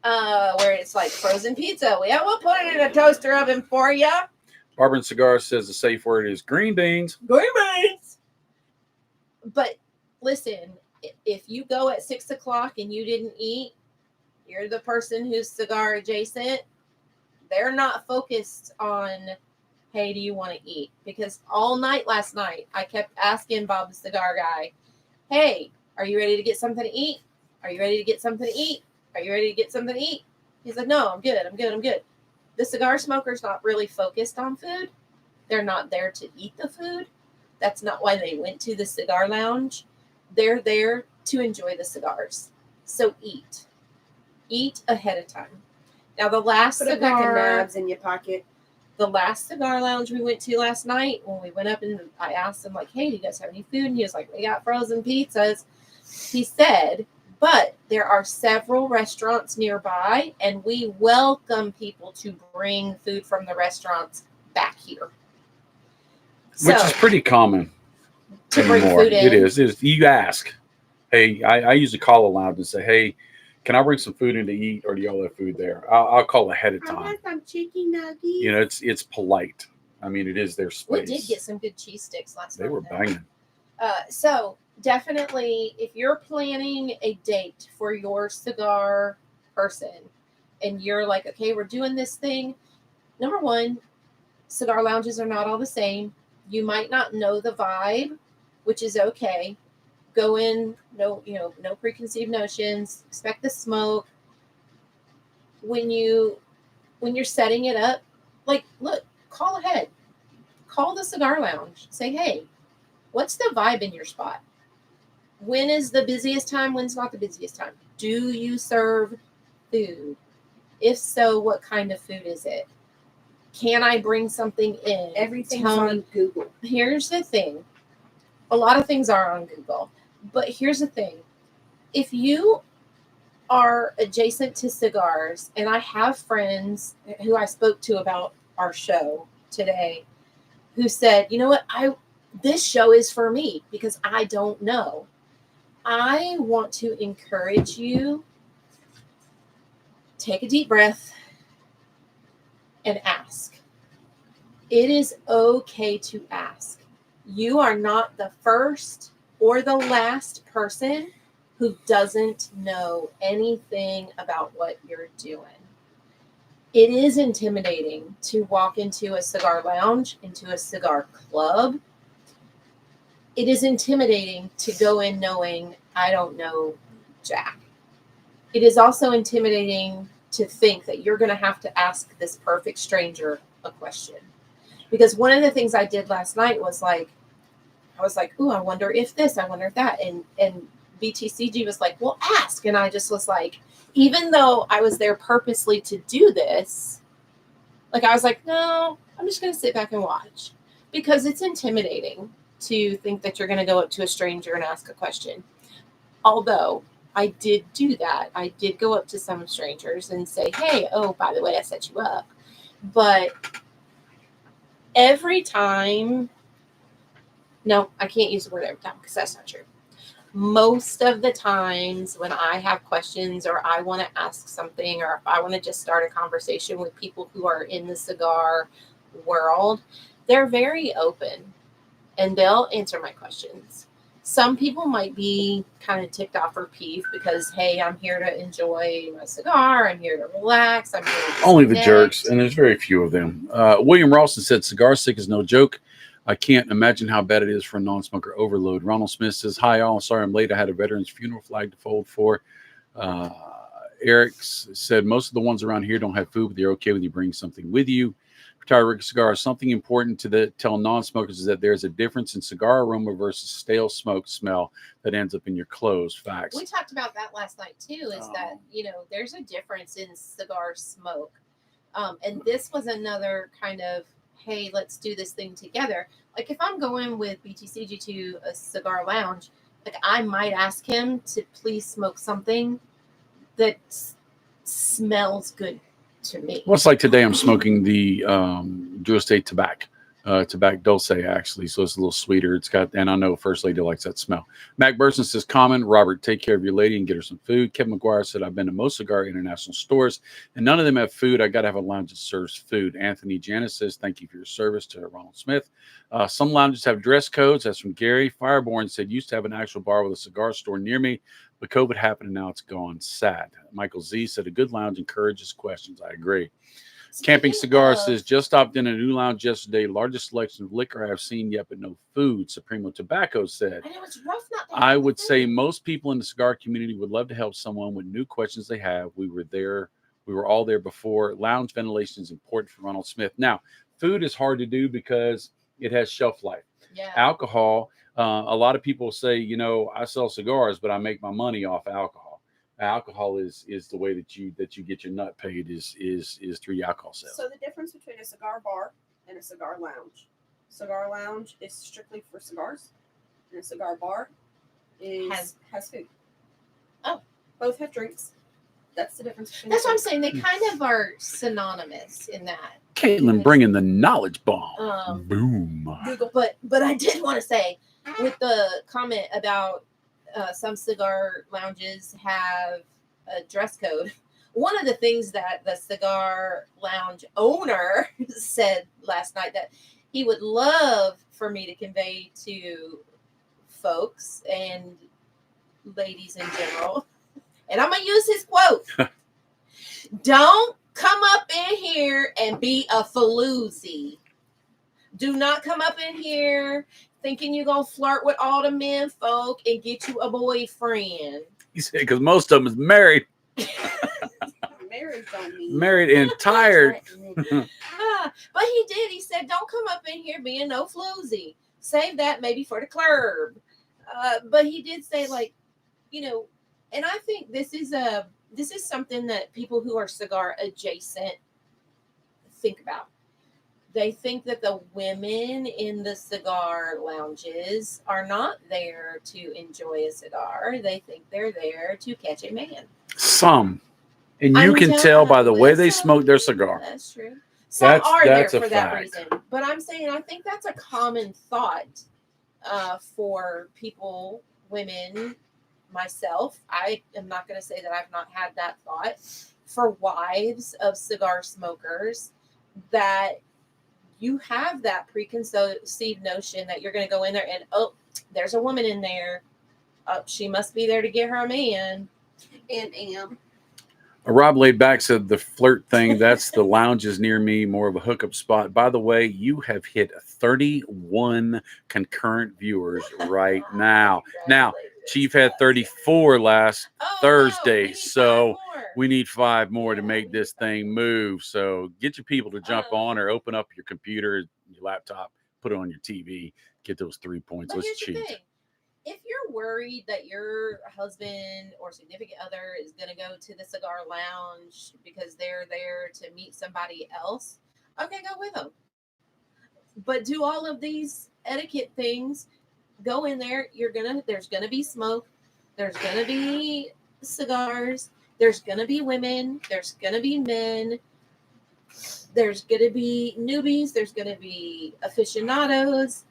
Where it's like frozen pizza. Yeah, we'll put it in a toaster oven for you. Barber and Cigar says the safe word is green beans. Green beans. But listen, if you go at 6 o'clock and you didn't eat, you're the person who's cigar adjacent. They're not focused on, hey, do you want to eat? Because all night last night, I kept asking Bob the cigar guy, hey, are you ready to get something to eat? Are you ready to get something to eat? Are you ready to get something to eat? He's like, no, I'm good. The cigar smoker's not really focused on food. They're not there to eat the food. That's not why they went to the cigar lounge. They're there to enjoy the cigars. So eat. Eat ahead of time. Now, the last Put a pack of cigar, knives in your pocket. the last cigar lounge we went to last night, when we went up and I asked him, like, hey, do you guys have any food? And he was like, we got frozen pizzas. He said, but there are several restaurants nearby, and we welcome people to bring food from the restaurants back here. Which is pretty common to bring anymore. food in. It is. You ask. Hey, I usually call a lounge and say, hey, can I bring some food in to eat, or do y'all have food there? I'll call ahead of I time. want some chicken nuggets. You know, it's polite. I mean, it is their space. We did get some good cheese sticks last night. They were banging. So definitely, if you're planning a date for your cigar person and you're like, okay, we're doing this thing. Number 1, cigar lounges are not all the same. You might not know the vibe, which is okay. Go in, no preconceived notions. Expect the smoke. When you're setting it up, like, look, call ahead. Call the cigar lounge. Say, hey, what's the vibe in your spot? When is the busiest time? When's not the busiest time? Do you serve food? If so, what kind of food is it? Can I bring something in? Everything's on Google. Here's the thing. A lot of things are on Google. But here's the thing. If you are adjacent to cigars, and I have friends who I spoke to about our show today who said, you know what, this show is for me because I don't know. I want to encourage you, take a deep breath and ask. It is okay to ask. You are not the first or the last person who doesn't know anything about what you're doing. It is intimidating to walk into a cigar lounge, into a cigar club. It is intimidating to go in knowing I don't know jack. It is also intimidating to think that you're going to have to ask this perfect stranger a question. Because one of the things I did last night was like, I was like, ooh, I wonder if this, I wonder if that. And BTCG was like, well, ask. And I just was like, even though I was there purposely to do this, Like, I was like, no, I'm just going to sit back and watch, because it's intimidating to think that you're going to go up to a stranger and ask a question. Although I did do that. I did go up to some strangers and say, hey, oh, by the way, I set you up. But every time, no, I can't use the word every time because that's not true. Most of the times when I have questions or I want to ask something, or if I want to just start a conversation with people who are in the cigar world, they're very open and they'll answer my questions. Some people might be kind of ticked off or peeved because, hey, I'm here to enjoy my cigar. I'm here to relax. I'm here to Only the disconnect. jerks, and there's very few of them. William Ralston said, cigar sick is no joke. I can't imagine how bad it is for a non-smoker overload. Ronald Smith says, hi, all. Sorry I'm late. I had a veteran's funeral flag to fold for. Eric said, most of the ones around here don't have food, but they're okay with you bringing something with you. Retired Ricky Cigar, something important to tell non-smokers is that there's a difference in cigar aroma versus stale smoke smell that ends up in your clothes. Facts. We talked about that last night too, is that, there's a difference in cigar smoke. And this was another kind of, hey, let's do this thing together. Like, if I'm going with BTCG to a cigar lounge, like, I might ask him to please smoke something that smells good to me. Well, it's like today I'm smoking the Drew Estate tobacco dulce, actually. So it's a little sweeter. It's got, and I know First Lady likes that smell. Mac Burson says, common. Robert, take care of your lady and get her some food. Kevin McGuire said, I've been to most cigar international stores and none of them have food. I got to have a lounge that serves food. Anthony Janis says, thank you for your service to Ronald Smith. Some lounges have dress codes. That's from Gary. Fireborn said, used to have an actual bar with a cigar store near me, but COVID happened and now it's gone. Sad. Michael Z said, a good lounge encourages questions. I agree. Camping Cigars says, just stopped in a new lounge yesterday. Largest selection of liquor I have seen yet, but no food. Supremo Tobacco said, I know it's rough not to I have would food. say most people in the cigar community would love to help someone with new questions they have. We were there. We were all there before. Lounge ventilation is important for Ronald Smith. Now, food is hard to do because it has shelf life. Yeah. Alcohol, a lot of people say, I sell cigars, but I make my money off alcohol. Alcohol is the way that you get your nut paid is through alcohol sales. So the difference between a cigar bar and a cigar lounge. Cigar lounge is strictly for cigars, and a cigar bar has food. Oh. Both have drinks. That's the difference. That's what I'm saying. They kind of are synonymous in that. Caitlin bringing the knowledge bomb. Boom. But I did want to say, with the comment about some cigar lounges have a dress code. One of the things that the cigar lounge owner said last night that he would love for me to convey to folks and ladies in general, and I'm going to use his quote. Don't come up in here and be a faloozy. Do not come up in here thinking you're going to flirt with all the men folk and get you a boyfriend. He said, because most of them is married. Married and tired. But he did. He said, don't come up in here being no floozy. Save that maybe for the club. But he did say, like, and I think this is something that people who are cigar adjacent think about. They think that the women in the cigar lounges are not there to enjoy a cigar. They think they're there to catch a man. Some. And you can tell by the way they smoke their cigar. That's true. Some are there for that fact. reason. But I'm saying I think that's a common thought for people, women, myself. I am not going to say that I've not had that thought. For wives of cigar smokers, that you have that preconceived notion that you're going to go in there and, oh, there's a woman in there. Oh, she must be there to get her a man. And am. Rob laid back said the flirt thing, that's the lounges near me, more of a hookup spot. By the way, you have hit 31 concurrent viewers right now. Now, Chief had 34 last Thursday, so we need 5 more to make this thing move. So get your people to jump on or open up your computer, your laptop, put it on your TV, get those 3 points. Let's cheat. If you're worried that your husband or significant other is going to go to the cigar lounge because they're there to meet somebody else, Okay, go with them. But do all of these etiquette things. Go in there. There's gonna be smoke. There's gonna be cigars. There's gonna be women. There's gonna be men. There's gonna be newbies. There's gonna be aficionados.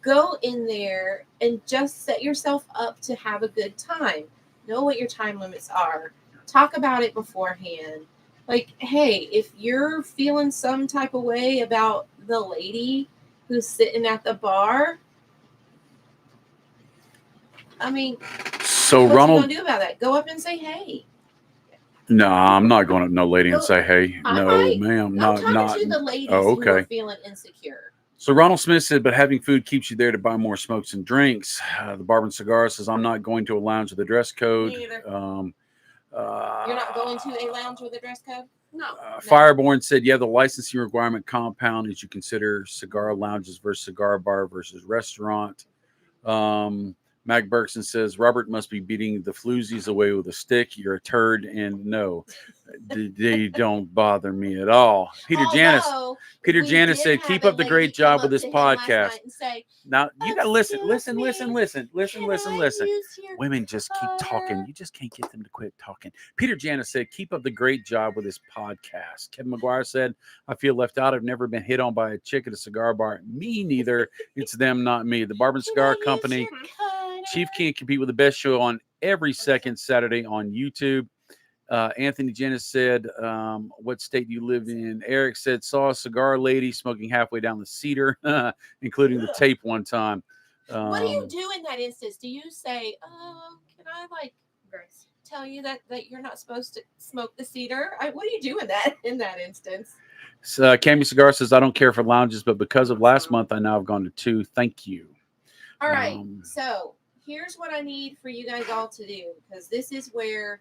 Go in there and just set yourself up to have a good time. Know what your time limits are. Talk about it beforehand. Like, hey, if you're feeling some type of way about the lady who's sitting at the bar, I mean, So what Ronald, you gonna do about that? Go up and say, hey. no, I'm not going to no lady and Well, say, hey, I no, might. ma'am, I'm not, talking not. to the ladies Oh, who are okay. feeling insecure. So Ronald Smith said, but having food keeps you there to buy more smokes and drinks. The Barber and Cigar says, I'm not going to a lounge with a dress code. Me either. Um, You're not going to a lounge with a dress code? No. Fireborn said, yeah, the licensing requirement compound as you consider cigar lounges versus cigar bar versus restaurant. Mac Berkson says, Robert must be beating the floozies away with a stick. You're a turd. And no, they don't bother me at all. Peter Janis said, keep up the great job with this podcast. Now, you got to listen. Women just keep talking. You just can't get them to quit talking. Peter Janis said, keep up the great job with this podcast. Kevin McGuire said, I feel left out. I've never been hit on by a chick at a cigar bar. Me neither. It's them, not me. The Barber and Cigar Company. Chief can't compete with the best show on every second Saturday on YouTube. Anthony Jennis said, what state do you live in? Eric said, saw a cigar lady smoking halfway down the cedar, including the tape one time. What do you do in that instance? Do you say, can I Grace, tell you that you're not supposed to smoke the cedar? What do you do in that instance? So, Cammy Cigar says, I don't care for lounges, but because of last month, I now have gone to 2. Thank you. All right. So here's what I need for you guys all to do, because this is where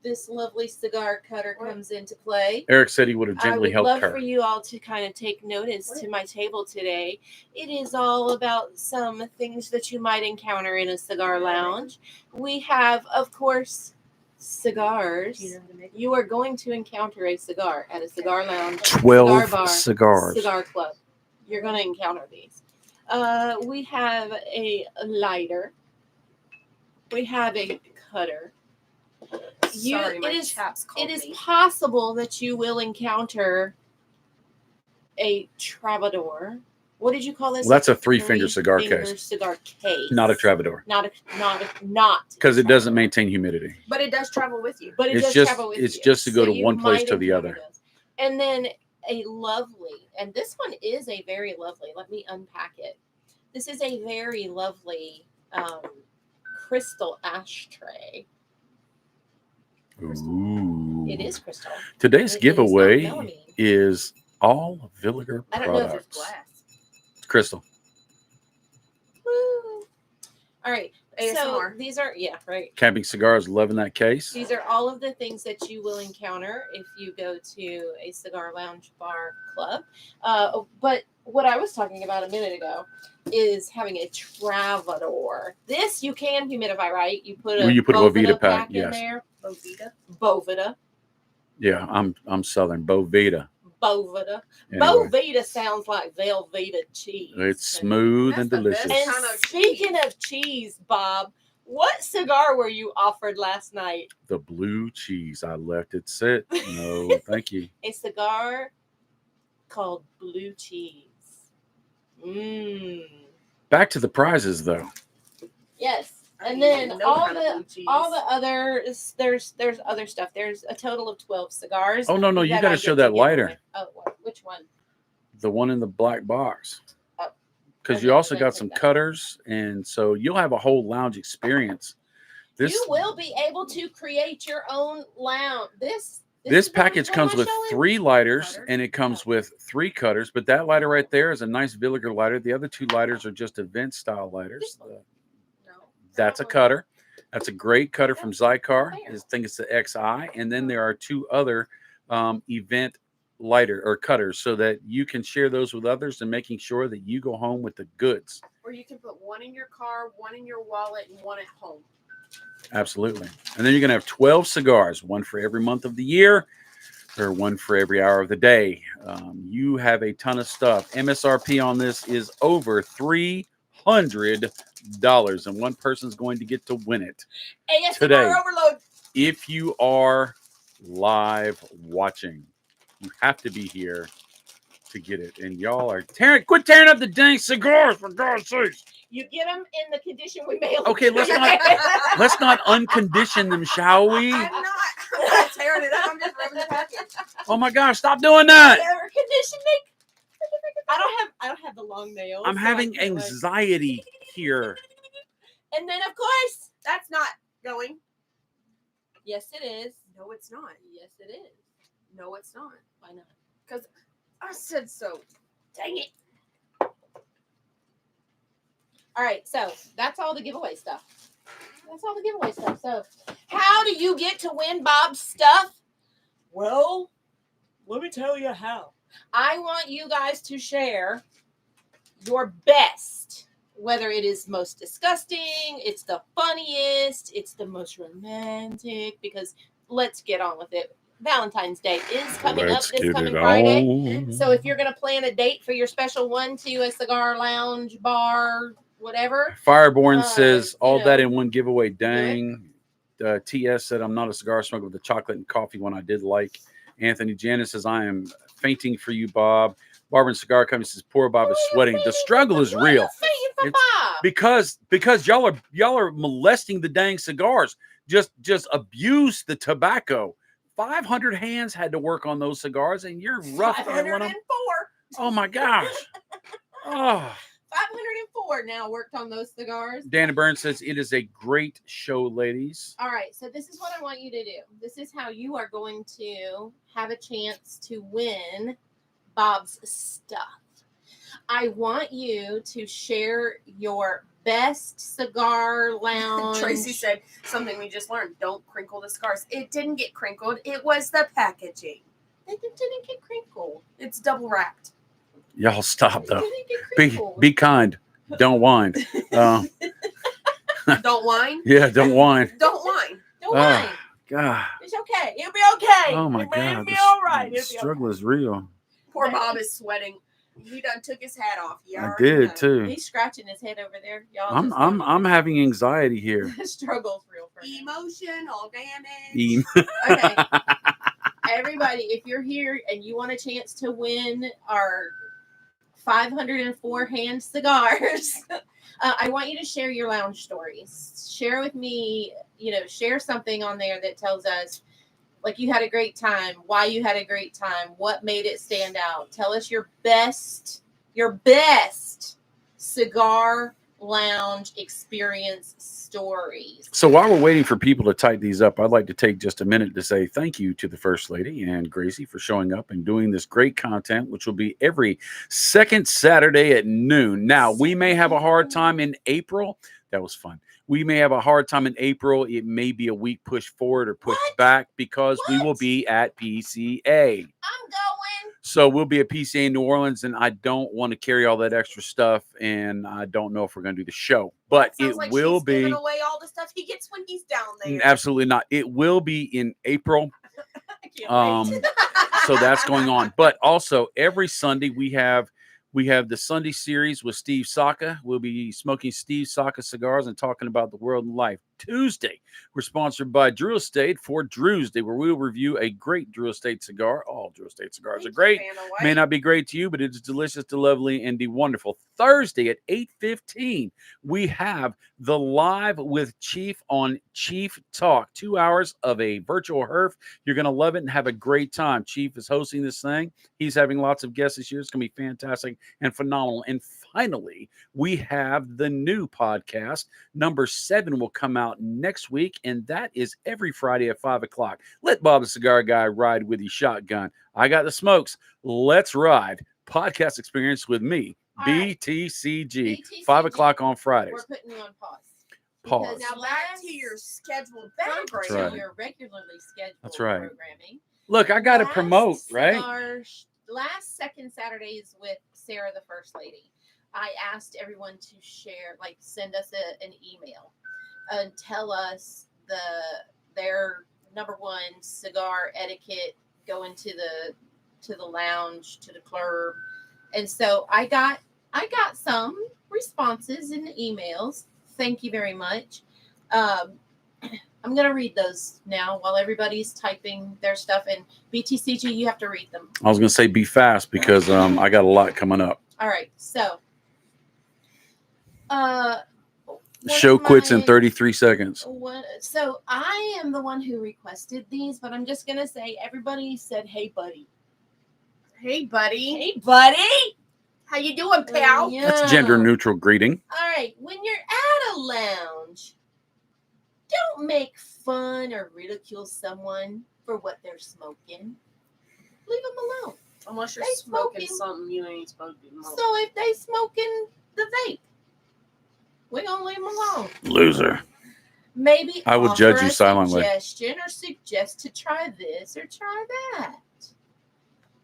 this lovely cigar cutter comes into play. Eric said he would have gently helped her. I would love for you all to kind of take notice to my table today. It is all about some things that you might encounter in a cigar lounge. We have, of course, cigars. You are going to encounter a cigar at a cigar lounge, 12 cigar bar, cigars, cigar club. You're going to encounter these. We have a lighter. We have a cutter. It is possible that you will encounter a Travador. What did you call this? Well, that's a 3-finger cigar case. Cigar case. Not a Travador. Not. Because it doesn't maintain humidity. But it does travel with you. But it's just to go to one place to the other. And then a lovely, and this one is a very lovely. Let me unpack it. This is a very lovely crystal ashtray. Ooh. It is crystal. Today's giveaway is all Villiger products. I don't know if it's glass. It's crystal. Woo. All right. ASMR. So these are, right. Camping Cigars, loving that case. These are all of the things that you will encounter if you go to a cigar lounge, bar, club. But what I was talking about a minute ago is having a Travador. This you can humidify, right? You put a Boveda pack in there. Boveda. Yeah, I'm Southern. Boveda. Boveda. Anyway. Boveda sounds like Velveeta cheese. It's smooth and delicious. And speaking of cheese, Bob, what cigar were you offered last night? The blue cheese. I left it sit. No, thank you. A cigar called Blue Cheese. Back to the prizes, though. Yes. And then all the others, there's other stuff. There's a total of 12 cigars. Oh, no, you got to show that lighter. Oh, which one? The one in the black box. Oh. Because you also got some cutters, and so you'll have a whole lounge experience. You will be able to create your own lounge. This package comes with 3 lighters, and it comes with 3 cutters. But that lighter right there is a nice Villiger lighter. The other 2 lighters are just event-style lighters. That's a cutter. That's a great cutter from Cigar. I think it's the XI. And then there are 2 other event lighter or cutters so that you can share those with others and making sure that you go home with the goods. Or you can put one in your car, one in your wallet, and one at home. Absolutely. And then you're going to have 12 cigars, one for every month of the year. or one for every hour of the day. You have a ton of stuff. MSRP on this is over $300, and one person's going to get to win it ASMR today. overload. If you are live watching, you have to be here to get it. And y'all are quit tearing up the dang cigars, for God's sakes. You get them in the condition we mailed. Okay, let's not uncondition them, shall we? I'm not tearing it up. I'm just rubbing the package. Oh my gosh, stop doing that. Air conditioning. I don't have the long nails. I'm so having I can't, anxiety here. And then of course, That's not going. yes it is. No, it's not. Yes it is. No, it's not. Why not? Because I said so. Dang it. All right, so that's all the giveaway stuff. So, how do you get to win Bob's stuff? Well, let me tell you how. I want you guys to share your best, whether it is most disgusting, it's the funniest, it's the most romantic, because let's get on with it. Valentine's Day is coming up this coming Friday. So if you're going to plan a date for your special one to a cigar lounge, bar, whatever. Fireborn says all you that know, in one giveaway. Dang. TS said I'm not a cigar smoker with the chocolate and coffee one I did like. Anthony Janis says I am fainting for you, Bob. Barbara and Cigar Company says poor Bob is sweating. The struggle is real. For Bob? Because y'all are molesting the dang cigars. Just abuse the tobacco. 500 hands had to work on those cigars, and you're rough handling them. 504. Oh my gosh. Oh. 504 now worked on those cigars. Dana Burns says it is a great show, ladies. All right, so this is what I want you to do. This is how you are going to have a chance to win Bob's stuff. I want you to share your best cigar lounge. Tracy said something we just learned. Don't crinkle the cigars. It didn't get crinkled. It was the packaging. It didn't get crinkled. It's double wrapped. Y'all stop though. It didn't get Be crinkled. kind. Don't whine. Don't whine. Yeah, don't whine. Don't whine. Don't whine. God. It's okay. It'll be okay. Oh my It'll God. be all right. The It'll be struggle is real. Poor Bob is sweating. He done took his hat off. You I already did know. too. He's scratching his head over there. Y'all I'm having anxiety here. the struggle's real for him. Emotional damage. Okay. Everybody, if you're here and you want a chance to win our 504 hand cigars, I want you to share your lounge stories. Share with me, share something on there that tells us, like, you had a great time, why you had a great time, what made it stand out. Tell us your best cigar lounge experience stories. So while we're waiting for people to type these up, I'd like to take just a minute to say thank you to the First Lady and Gracie for showing up and doing this great content, which will be every second Saturday at noon. Now, we may have a hard time in April. That was fun. We may have a hard time in April. It may be a week pushed forward or pushed back because we will be at PCA. I'm going. So we'll be at PCA in New Orleans, and I don't want to carry all that extra stuff, and I don't know if we're going to do the show. But it like will she's be giving away all the stuff he gets when he's down there. absolutely not. It will be in April. I can't wait. So that's going on. But also every Sunday we have the Sunday series with Steve Saka. We'll be smoking Steve Saka cigars and talking about the world and life. Tuesday, we're sponsored by Drew Estate for Drew's Day, where we'll review a great Drew Estate cigar. All Drew Estate cigars are great. May not be great to you, but it's delicious, lovely, and wonderful. Thursday at 8:15, we have the Live with Chief on Chief Talk. 2 hours of a virtual herf. You're going to love it and have a great time. Chief is hosting this thing. He's having lots of guests this year. It's going to be fantastic and phenomenal. And finally, we have the new podcast. Number 7 will come out next week, and that is every Friday at 5 o'clock. Let Bob the Cigar Guy ride with his shotgun. I got the smokes. Let's ride. Podcast experience with me, BTCG, 5 o'clock on Fridays. We're putting you on pause. Pause. Because Now back to your scheduled back program. to your regularly scheduled That's right. programming. Look, I got to Last promote, right? Last second Saturdays with Sarah, the First Lady, I asked everyone to share, send us an email and tell us their number one cigar etiquette going to the lounge, to the club. And so I got some responses in the emails. Thank you very much. I'm going to read those now while everybody's typing their stuff. And BTCG, you have to read them. I was going to say be fast because I got a lot coming up. All right. So, show quits in 33 seconds. So I am the one who requested these, but I'm just going to say everybody said, hey, buddy. Hey, buddy. Hey, buddy. How you doing, pal? Yeah. That's gender neutral greeting. All right. When you're at a lounge, don't make fun or ridicule someone for what they're smoking. Leave them alone. Unless you're They smoking smoking. something you ain't smoking. So if they smoking the vape, we're going to leave them alone. Loser. Maybe I would offer judge you a silently. suggestion or suggest to try this or try that.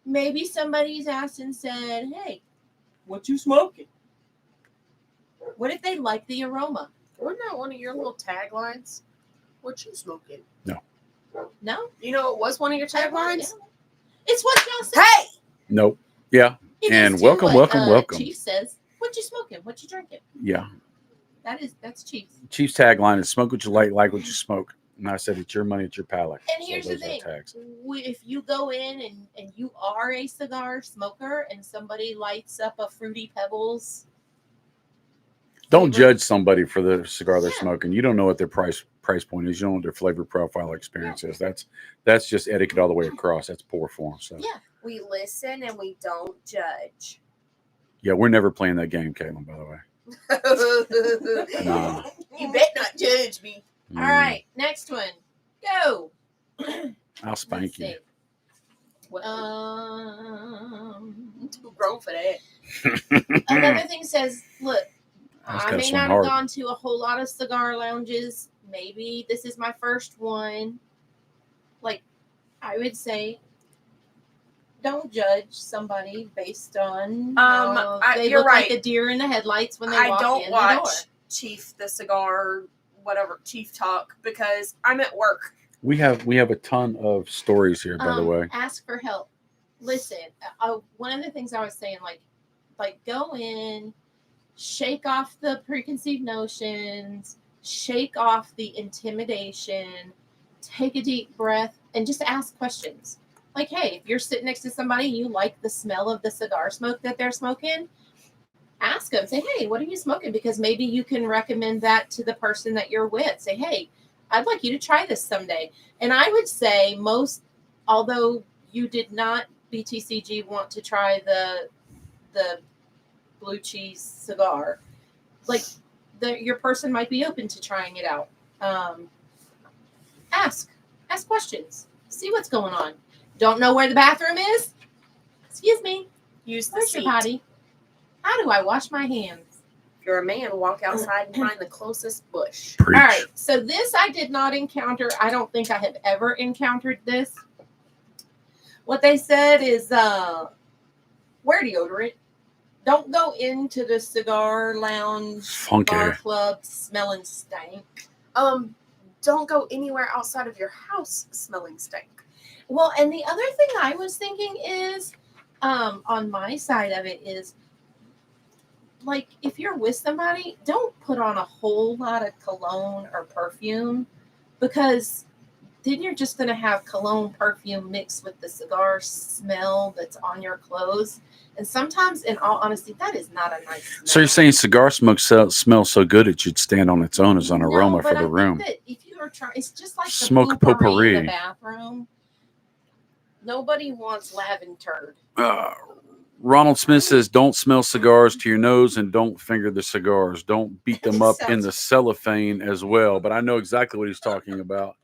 Maybe somebody's asked and said, hey, what you smoking? What if they like the aroma? Wasn't that one of your little taglines? What you smoking? No? You know it was one of your taglines? It's what y'all said. Hey! Nope. Yeah. It And is too welcome, what, welcome. Chief says, what you smoking? What you drinking? Yeah. That's Chief's. Chief's tagline is smoke what you like what you smoke. And I said, it's your money, it's your palate. And here's the those are thing. tags. If you go in and you are a cigar smoker and somebody lights up a Fruity Pebbles. Don't flavor- judge somebody for the cigar they're Yeah. smoking. You don't know what their price point is. You don't know what their flavor profile experience is. That's just etiquette all the way across. That's poor form. So Yeah. We listen and we don't judge. yeah, we're never playing that game, Caitlin, by the way. Nah. You bet not judge me. All right, next one. Go. I'll spank you. I'm too grown for that. Another thing says, look, That's I gotta may swing not have hard. gone to a whole lot of cigar lounges. Maybe this is my first one. Like, I would say, don't judge somebody based on how they you're look right. like a deer in the headlights when they I walk don't in the door. watch Chief the Cigar, whatever, Chief Talk, because I'm at work. We have a ton of stories here, by the way. Ask for help. Listen, one of the things I was saying, like go in, shake off the preconceived notions, shake off the intimidation, take a deep breath, and just ask questions. Like, hey, if you're sitting next to somebody, you like the smell of the cigar smoke that they're smoking, ask them. Say, hey, what are you smoking? Because maybe you can recommend that to the person that you're with. Say, hey, I'd like you to try this someday. And I would say although you did not, BTCG, want to try the blue cheese cigar, like your person might be open to trying it out. Ask questions. See what's going on. Don't know where the bathroom is? Excuse me. Use the Where's seat. your potty? How do I wash my hands? If you're a man, walk outside and find the closest bush. Preach. All right. So this I did not encounter. I don't think I have ever encountered this. What they said is wear deodorant. Don't go into the cigar lounge, Funky. bar club smelling stank. Don't go anywhere outside of your house smelling stank. Well, and the other thing I was thinking is, on my side of it is, like, if you're with somebody, don't put on a whole lot of cologne or perfume, because then you're just going to have cologne perfume mixed with the cigar smell that's on your clothes. And sometimes, in all honesty, that is not a nice smell. So you're saying cigar smoke smells so good it should stand on its own as an aroma for but the I think room. that if you are trying, it's just like Smoke the potpourri in potpourri. the bathroom. Nobody wants lavender. Ronald Smith says, don't smell cigars to your nose and don't finger the cigars. Don't beat them up in the cellophane as well. But I know exactly what he's talking about.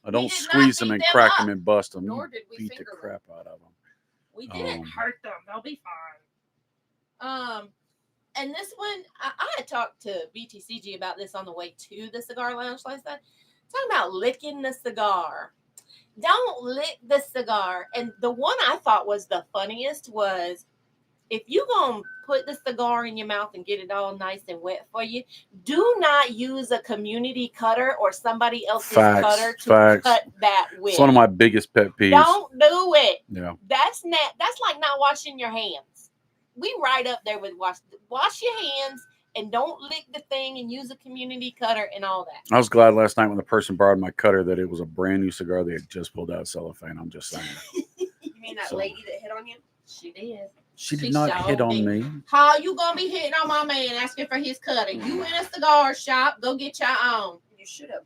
Don't did not squeeze them beat and them crack up. them and bust them. Nor You did we beat the finger them. crap out of them. We didn't hurt them. They'll be fine. And this one, I had talked to BTCG about this on the way to the cigar lounge last night. Talking about licking the cigar. Don't lick the cigar. And the one I thought was the funniest was, if you gonna put the cigar in your mouth and get it all nice and wet for you, do not use a community cutter or somebody else's cutter to cut that with. It's one of my biggest pet peeves. Don't do it. Yeah. That's like not washing your hands. We right up there with wash your hands and don't lick the thing and use a community cutter and all that. I was glad last night when the person borrowed my cutter that it was a brand new cigar they had just pulled out of cellophane. I'm just saying. You mean that lady that hit on you? She did. She did not hit on me. How you gonna be hitting on my man asking for his cutter? You in a cigar shop, go get your own. You should have.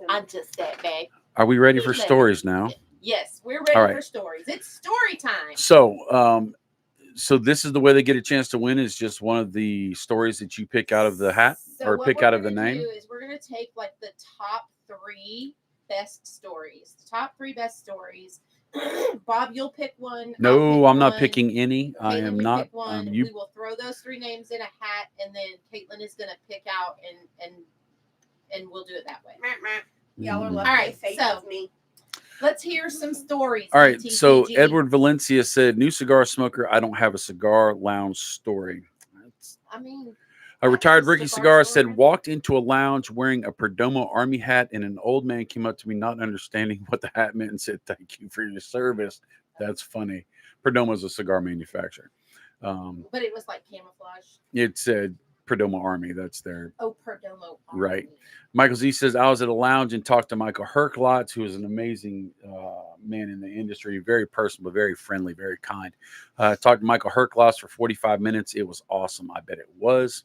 I just sat back. Are we ready for stories now? Yes, we're ready for stories. It's story time. So this is the way they get a chance to win, is just one of the stories that you pick out of the hat or pick out of the name. We're going to take like the top 3 best stories. The top 3 best stories. Bob, you'll pick one. No, I'm not picking any. I am not. Pick one. We will throw those 3 names in a hat, and then Caitlin is going to pick out, and we'll do it that way. Y'all are all right. So me. Let's hear some stories. All right. BTCG. So Edward Valencia said, "New cigar smoker. I don't have a cigar lounge story." A retired Ricky Cigar said, "Walked into a lounge wearing a Perdomo Army hat, and an old man came up to me, not understanding what the hat meant, and said, 'Thank you for your service.'" That's funny. Perdomo is a cigar manufacturer. But it was like camouflage. It said Perdomo Army. That's their. Oh, Perdomo Army. Right. Michael Z says, "I was at a lounge and talked to Michael Herklotz, who is an amazing man in the industry, very personable, very friendly, very kind. Talked to Michael Herklotz for 45 minutes. It was awesome. I bet it was."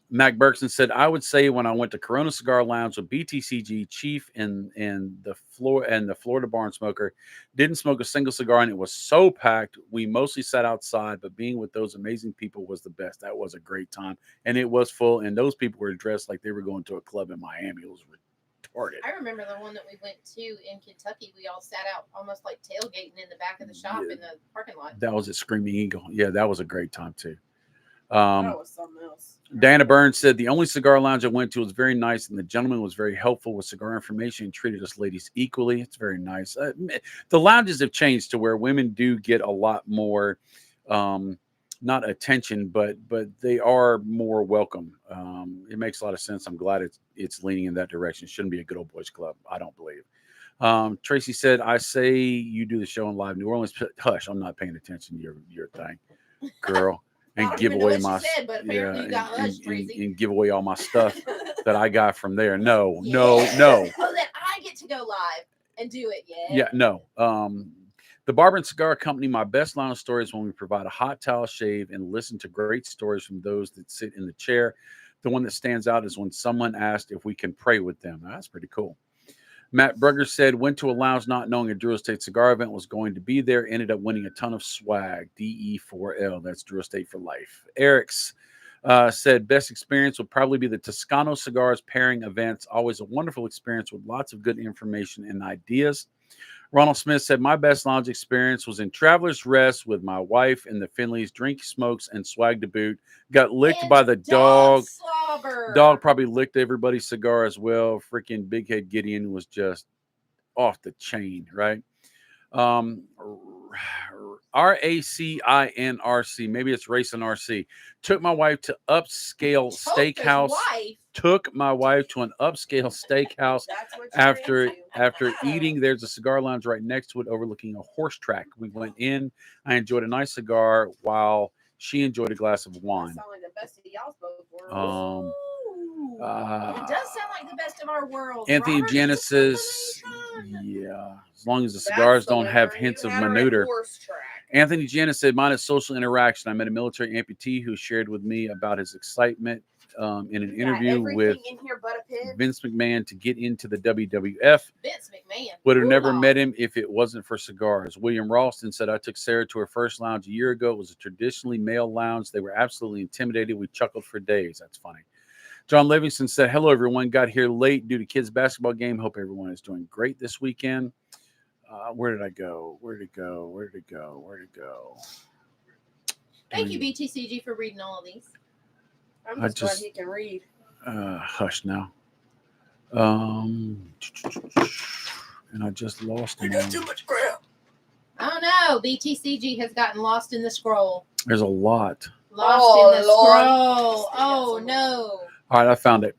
Mac Bergson said, "I would say when I went to Corona Cigar Lounge with BTCG, Chief, and the Florida Barn Smoker, didn't smoke a single cigar, and it was so packed. We mostly sat outside, but being with those amazing people was the best. That was a great time, and it was full. And those people were dressed like they were going to a club in Miami. It was retarded." I remember the one that we went to in Kentucky. We all sat out almost like tailgating in the back of the shop in the parking lot. That was at Screaming Eagle. Yeah, that was a great time too. That was something else. Diana Burns said, "The only cigar lounge I went to was very nice, and the gentleman was very helpful with cigar information and treated us ladies equally." It's very nice. The lounges have changed to where women do get a lot more, not attention, but they are more welcome. It makes a lot of sense. I'm glad it's leaning in that direction. It shouldn't be a good old boys club, I don't believe. Tracy said, "I say you do the show in live New Orleans." Hush, I'm not paying attention to your thing, girl. And give away my and give away all my stuff that I got from there. No. Oh, that I get to go live and do it. Yeah, no. The Barber and Cigar Company, my best line of stories when we provide a hot towel shave and listen to great stories from those that sit in the chair. The one that stands out is when someone asked if we can pray with them. That's pretty cool. Matt Brugger said, "Went to a lounge not knowing a Drew Estate cigar event was going to be there. Ended up winning a ton of swag. DE4L. That's Drew Estate for life." Eric's said, "Best experience would probably be the Toscano Cigars pairing events. Always a wonderful experience with lots of good information and ideas." Ronald Smith said, "My best lounge experience was in Traveler's Rest with my wife and the Finleys. Drink, smokes, and swag to boot. Got licked by the dog. Slobber. Dog probably licked everybody's cigar as well. Freaking Big Head Gideon was just off the chain, right?" RACINRC, maybe it's Racing RC. Took my wife to upscale steakhouse. Took my wife to an upscale steakhouse after eating. There's a cigar lounge right next to it overlooking a horse track. We went in. I enjoyed a nice cigar while she enjoyed a glass of wine. That sounds like the best of y'all's both worlds. It does sound like the best of our world. Anthony Janice says, "Yeah, as long as the cigars don't have hints of maneuter." Anthony Janice said, "Mine is social interaction. I met a military amputee who shared with me about his excitement in an interview with Vince McMahon to get into the WWF. Vince McMahon. Would have never met him if it wasn't for cigars." William Ralston said, "I took Sarah to her first lounge a year ago. It was a traditionally male lounge. They were absolutely intimidated. We chuckled for days." That's funny. John Livingston said, "Hello, everyone. Got here late due to kids' basketball game. Hope everyone is doing great this weekend." Where did I go? Where did it go? Thank you, BTCG, for reading all of these. I'm just glad he can read. Hush now. And I just lost him. I got too much crap. Oh no, BTCG has gotten lost in the scroll. There's a lot. Lost in the Lord. scroll. Oh no. All right, I found it.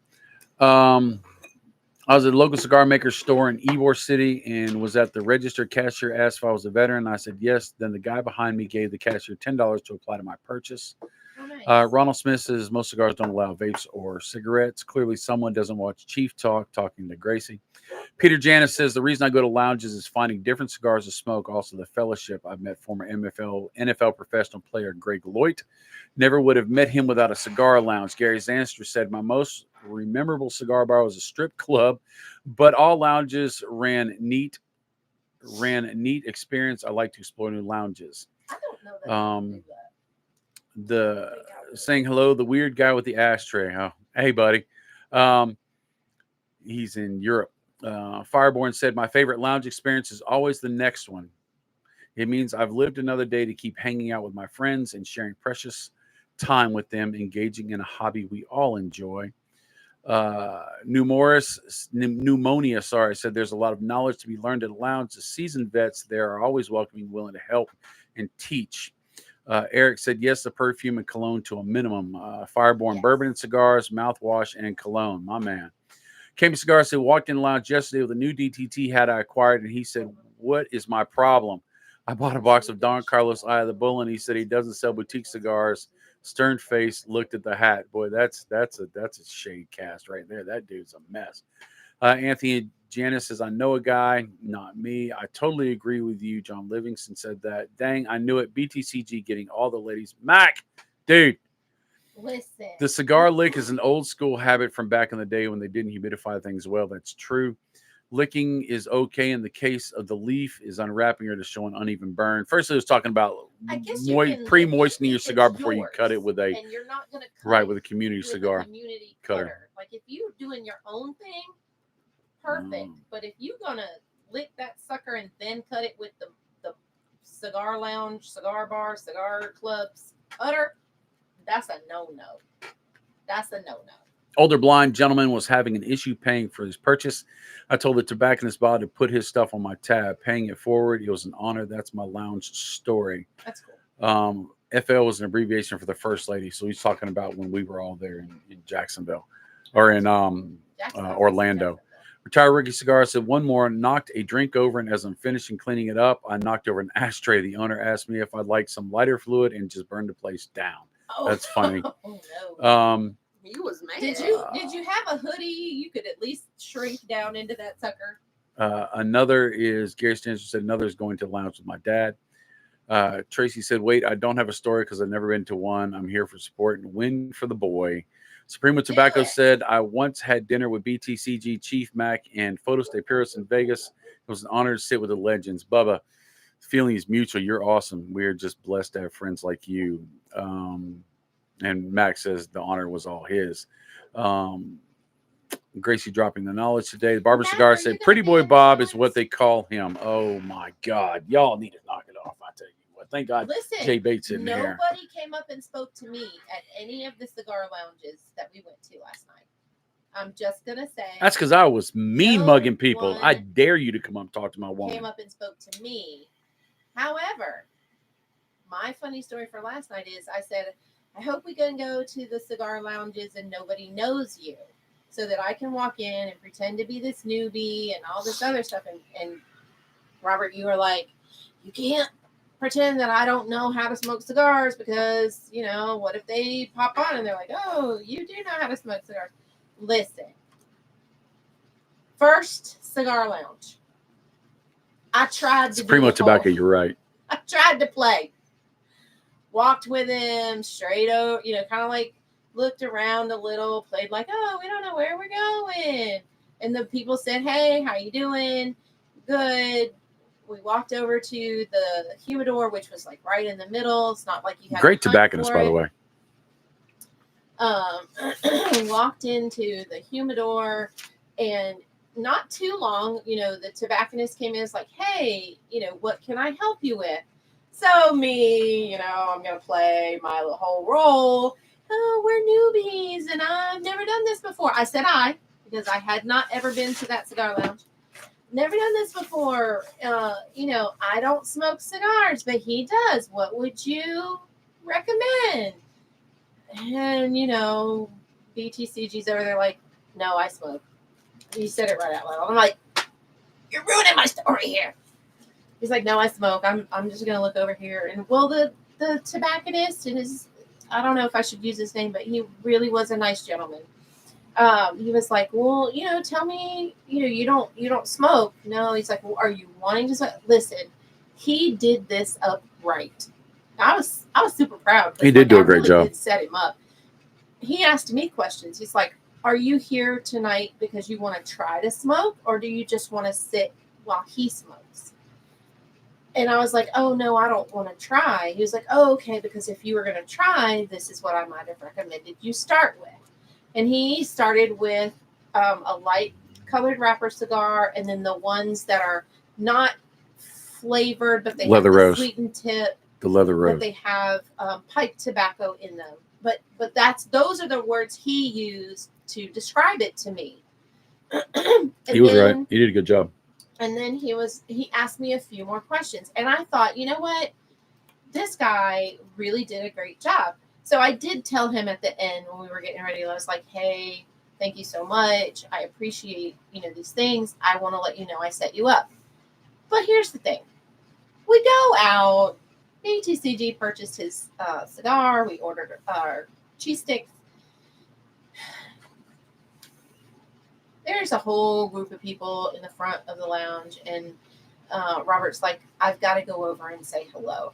I was at a local cigar maker store in Ybor City and was at the register. Cashier asked if I was a veteran. I said yes. Then the guy behind me gave the cashier $10 to apply to my purchase. Oh, nice. Ronald Smith says most cigars don't allow vapes or cigarettes. Clearly, someone doesn't watch Chief talking to Gracie. Peter Janis says the reason I go to lounges is finding different cigars to smoke. Also, the fellowship. I've met former NFL professional player Greg Lloyd. Never would have met him without a cigar lounge. Gary Zanster said my most memorable cigar bar was a strip club, but all lounges ran neat experience. I like to explore new lounges. I don't know that. I do that. The saying hello, the weird guy with the ashtray. Oh, hey, buddy. He's in Europe. Fireborn said, my favorite lounge experience is always the next one. It means I've lived another day to keep hanging out with my friends and sharing precious time with them, engaging in a hobby we all enjoy. Pneumonia, said there's a lot of knowledge to be learned at a lounge. The seasoned vets there are always welcoming, willing to help and teach. Eric said, yes, the perfume and cologne to a minimum. Fireborn Yes. bourbon and cigars, mouthwash, and cologne. My man. Came Cigar said, walked in the lounge yesterday with a new DTT hat I acquired, and he said, what is my problem? I bought a box of Don Carlos Eye of the Bull, and he said he doesn't sell boutique cigars. Stern face looked at the hat. Boy, that's a shade cast right there. That dude's a mess. Anthony Janice says, I know a guy, not me. I totally agree with you. John Livingston said that. Dang, I knew it. BTCG getting all the ladies. Mac, dude. Listen. The cigar lick is an old school habit from back in the day when they didn't humidify things well. That's true. Licking is okay in the case of the leaf is unwrapping or to show an uneven burn. First, it was talking about I guess you can pre-moistening your it's cigar before you yours, cut it with a and you're not going to right with a community with cigar. a community cutter. cutter. Like if you're doing your own thing, perfect. But if you're gonna lick that sucker and then cut it with the cigar lounge, cigar bar, cigar clubs cutter, that's a no-no. That's a no-no. Older blind gentleman was having an issue paying for his purchase. I told the tobacconist bot to put his stuff on my tab, paying it forward. It was an honor. That's my lounge story. That's cool. FL was an abbreviation for the first lady. So he's talking about when we were all there in Jacksonville or in Orlando. Retired Ricky Cigar said, one more, knocked a drink over, and as I'm finishing cleaning it up, I knocked over an ashtray. The owner asked me if I'd like some lighter fluid and just burned the place down. Oh. That's funny. Oh, no. He was mad. Did you have a hoodie? You could at least shrink down into that sucker. Another is Gary Stanton said another is going to lounge with my dad. Tracy said, wait, I don't have a story because I've never been to one. I'm here for support and win for the boy. Supremo Tobacco said, I once had dinner with BTCG, Chief Mac, and Photos de Paris in Vegas. It was an honor to sit with the legends. Bubba, feeling is mutual. You're awesome. We're just blessed to have friends like you. And Max says the honor was all his. Gracie dropping the knowledge today. The Barber Cigar said, Pretty Boy Bob is what they call him. Oh, my God. Y'all need to knock it off. I tell you what. Thank God Jay Bates in there. Nobody came up and spoke to me at any of the cigar lounges that we went to last night. I'm just going to say. That's because I was mugging people. I dare you to come up and talk to my woman. Came up and spoke to me. However, my funny story for last night is I said, I hope we can go to the cigar lounges and nobody knows you so that I can walk in and pretend to be this newbie and all this other stuff. And Robert, you were like, you can't pretend that I don't know how to smoke cigars because, you know, what if they pop on and they're like, oh, you do know how to smoke cigars. Listen, first cigar lounge. I tried to Supremo Tobacco, you're right. I tried to play. Walked with him straight over, you know, kind of like looked around a little, played like, oh, we don't know where we're going. And the people said, hey, how you doing? Good. We walked over to the humidor, which was like right in the middle. It's not like you had great tobacconist, by the way. Walked into the humidor and not too long, you know, the tobacconist came in and was like, hey, you know, what can I help you with? So me, you know, I'm going to play my whole role. Oh, we're newbies and I've never done this before. I said because I had not ever been to that cigar lounge. never done this before. I don't smoke cigars, but he does. What would you recommend? And, BTCG's over there like, no, I smoke. He said it right out loud. I'm like, you're ruining my story here. He's like, no, I smoke. I'm just going to look over here. And, well, the tobacconist and I don't know if I should use his name, but he really was a nice gentleman. He was like, well, tell me, you don't smoke. No, he's like, well, are you wanting to smoke? Listen, he did this up right. I was super proud. He did do a great job. Did set him up. He asked me questions. He's like, are you here tonight because you want to try to smoke, or do you just want to sit while he smokes? And I was like, oh, no, I don't want to try. He was like, oh, okay, because if you were going to try, this is what I might have recommended you start with. And he started with a light colored wrapper cigar, and then the ones that are not flavored, but they leather have the rose. sweetened tip. The leather rose. But they have pipe tobacco in them. But those are the words he used to describe it to me. He was right. He did a good job. And then he asked me a few more questions. And I thought, you know what? This guy really did a great job. So I did tell him at the end when we were getting ready, I was like, hey, thank you so much. I appreciate, these things. I want to let you know I set you up. But here's the thing. We go out. BTCG purchased his cigar. We ordered our cheese sticks. There's a whole group of people in the front of the lounge, and Robert's like, I've got to go over and say hello.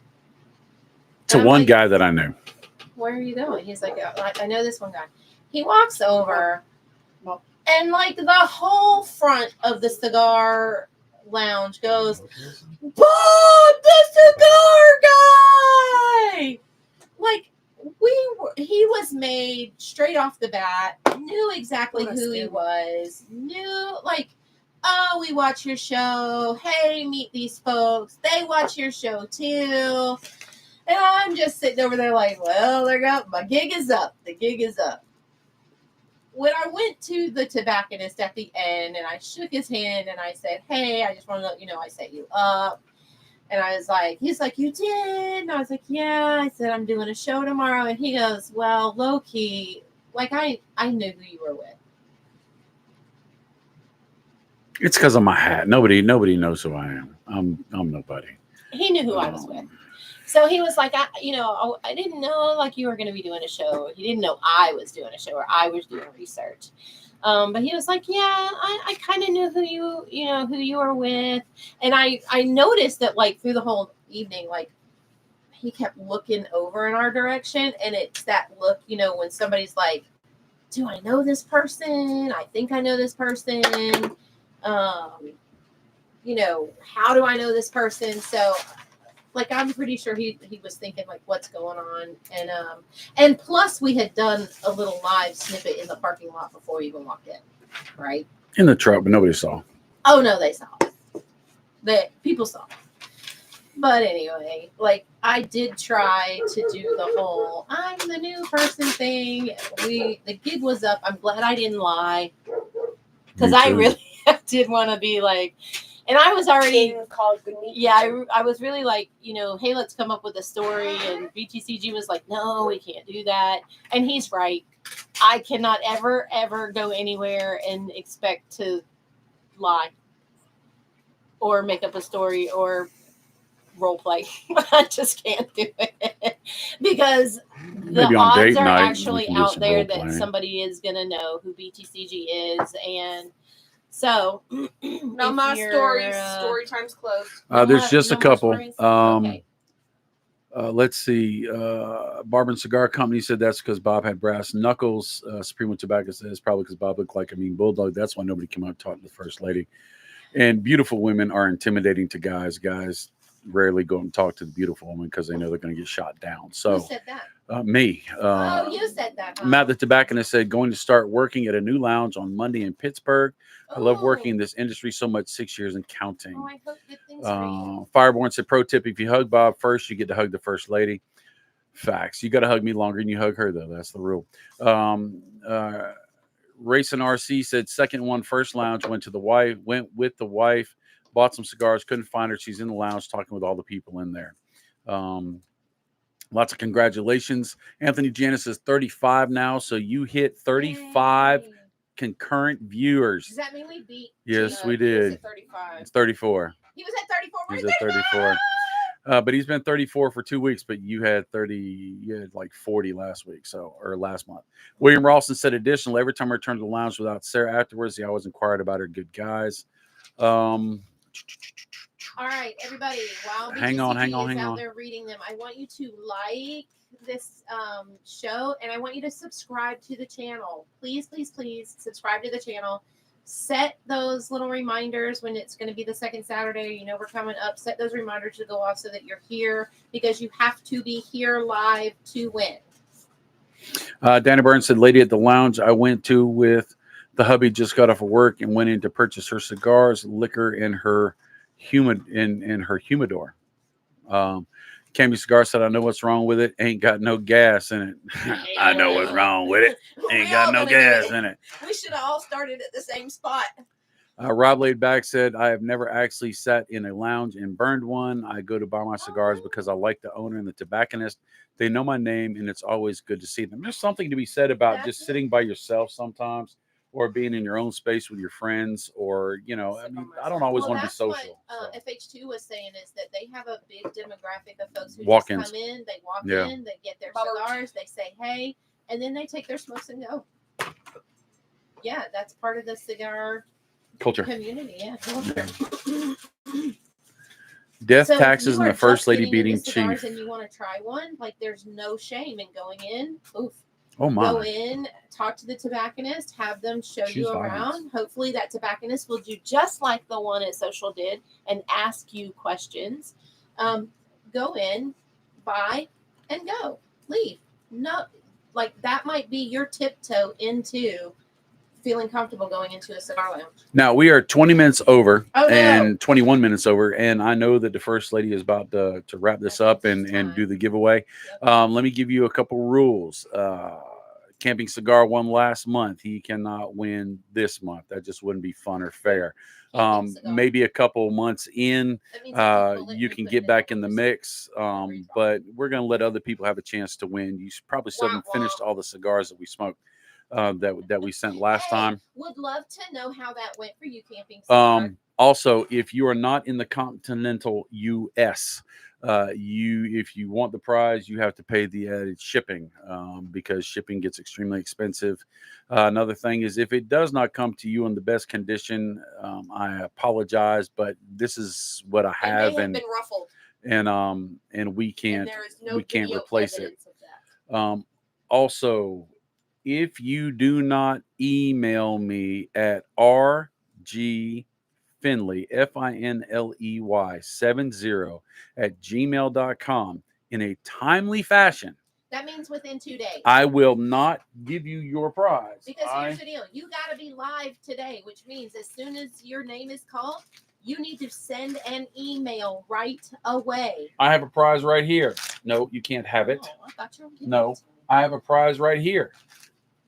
To one guy that I knew. Where are you going? He's like, I know this one guy. He walks over, and like the whole front of the cigar lounge goes, Bob, the cigar guy! Like, he was made straight off the bat, knew exactly who he was, knew, like, oh, we watch your show. Hey, meet these folks. They watch your show too. And I'm just sitting over there like, well, there you go. My gig is up. The gig is up. When I went to the tobacconist at the end and I shook his hand and I said, hey, I just want to let you know I set you up. And I was like, he's like, you did? And I was like, yeah. I said, I'm doing a show tomorrow. And he goes, well, low key, like I knew who you were with. It's because of my hat. Nobody knows who I am. I'm nobody. He knew who I was with. So he was like, I didn't know like you were going to be doing a show. He didn't know I was doing a show or I was doing research. But he was like, yeah, I kind of knew who you were with. And I noticed that like through the whole evening, like he kept looking over in our direction. And it's that look, when somebody's like, do I know this person? I think I know this person. How do I know this person? So like, I'm pretty sure he was thinking like, what's going on? And plus we had done a little live snippet in the parking lot before we even walked in, right? In the truck, but nobody saw. Oh no, they saw. People saw. But anyway, like I did try to do the whole I'm the new person thing. The gig was up. I'm glad I didn't lie. Because I really did want to be like, and I was already I was really like, hey, let's come up with a story. And BTCG was like, no, we can't do that. And he's right. I cannot ever, ever go anywhere and expect to lie or make up a story or role play. I just can't do it because the odds are actually out there that somebody is going to know who BTCG is. And so, no more stories. Story time's closed. There's just a couple. Okay. Let's see. Barber & Cigar Company said that's because Bob had brass knuckles. Supremo Tobacco says probably because Bob looked like a mean bulldog. That's why nobody came out and talked to the first lady. And beautiful women are intimidating to guys. Guys rarely go and talk to the beautiful woman because they know they're going to get shot down. So, who said that? Me. You said that. Huh? Matt the tobacconist said going to start working at a new lounge on Monday in Pittsburgh. I love working in this industry so much, 6 years and counting. I hope good things for you. Fireborn said, pro tip, if you hug Bob first, you get to hug the first lady. Facts. You got to hug me longer than you hug her, though. That's the rule. Racing RC said second one, first lounge, went with the wife, bought some cigars, couldn't find her. She's in the lounge talking with all the people in there. Lots of congratulations. Anthony Janis is 35 now, so you hit 35 Yay. concurrent viewers. Does that mean we beat? Yes, Gina? we He was did. at 35. It's 34. He was at 34. He's We're at 34. But he's been 34 for 2 weeks, but you had like 40 last week, or last month. William Ralston said, additionally, every time I return to the lounge without Sarah afterwards, he always inquired about her good guys. All right, everybody. While Hang BTCG on. is out there reading them, I want you to like this show, and I want you to subscribe to the channel. Please, please, please subscribe to the channel. Set those little reminders when it's going to be the second Saturday. You know we're coming up. Set those reminders to go off so that you're here, because you have to be here live to win. Danny Burns said, lady at the lounge I went to with the hubby just got off of work and went in to purchase her cigars, liquor, and her humidor. Cammy Cigar said, I know what's wrong with it. Ain't got no gas in it. I know what's wrong with it. Ain't got no gas in it. We should have all started at the same spot. Rob Laidback said, I have never actually sat in a lounge and burned one. I go to buy my cigars because I like the owner and the tobacconist. They know my name, and it's always good to see them. There's something to be said about just sitting by yourself sometimes, or being in your own space with your friends, or, I don't always want to be social. What, FH2 was saying is that they have a big demographic of folks who Walk-ins. just come in, they walk in, they get their cigars, they say hey, and then they take their smokes and go. Yeah, that's part of the cigar Culture. community. Yeah. Death, So taxes, you and are the first just lady getting into beating cigars Chief. and you want to try one, like there's no shame in going in. Oof. Oh my. Go in, talk to the tobacconist, have them show Choose you violence. around. Hopefully that tobacconist will do just like the one at Social did and ask you questions. Go in, buy, and go. Leave. No, like that might be your tiptoe into feeling comfortable going into a cigar lounge. Now we are 20 minutes over Oh, no. and 21 minutes over, and I know that the first lady is about to wrap this up and do the giveaway. Yep. Let me give you a couple rules. Camping Cigar won last month. He cannot win this month. That just wouldn't be fun or fair. Maybe a couple months in, you can get back in the mix, but we're going to let other people have a chance to win. You probably still haven't finished all the cigars that we smoked. That we sent last time. Would love to know how that went for you, Camping Cigar. Also, if you are not in the continental U.S., if you want the prize, you have to pay the added shipping, because shipping gets extremely expensive. Another thing is, if it does not come to you in the best condition, I apologize, but this is what I have, been ruffled, and we can't replace it. Also, if you do not email me at rgfinley, Finley 70 at gmail.com in a timely fashion, that means within 2 days. I will not give you your prize. Because here's the deal. You got to be live today, which means as soon as your name is called, you need to send an email right away. I have a prize right here. No, you can't have it. Oh, I thought you were giving No, it to me. I have a prize right here.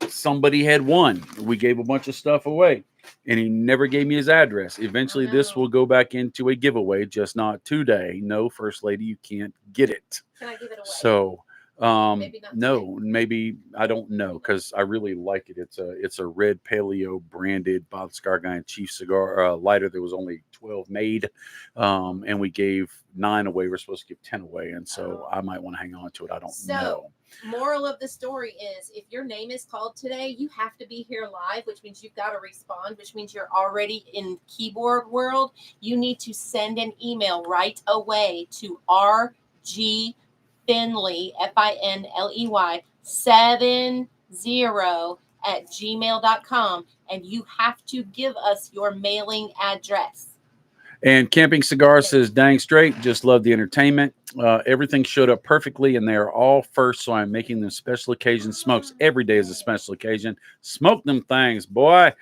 Somebody had won. We gave a bunch of stuff away, and he never gave me his address. Eventually, this will go back into a giveaway, just not today. No, First Lady, you can't get it. Can I give it away? So, Maybe not no, maybe I don't know, because I really like it. It's a red paleo branded Bob Cigar Guy and Chief cigar lighter. There was only 12 made, and we gave 9 away. We're supposed to give 10 away, and so I might want to hang on to it. I don't know. Moral of the story is, if your name is called today, you have to be here live, which means you've got to respond, which means you're already in keyboard world. You need to send an email right away to rgfinley, Finley 70 at gmail.com, and you have to give us your mailing address. And Camping Cigar says, dang straight, just love the entertainment. Everything showed up perfectly, and they are all first, so I'm making them special occasion smokes. Every day is a special occasion. Smoke them things, boy.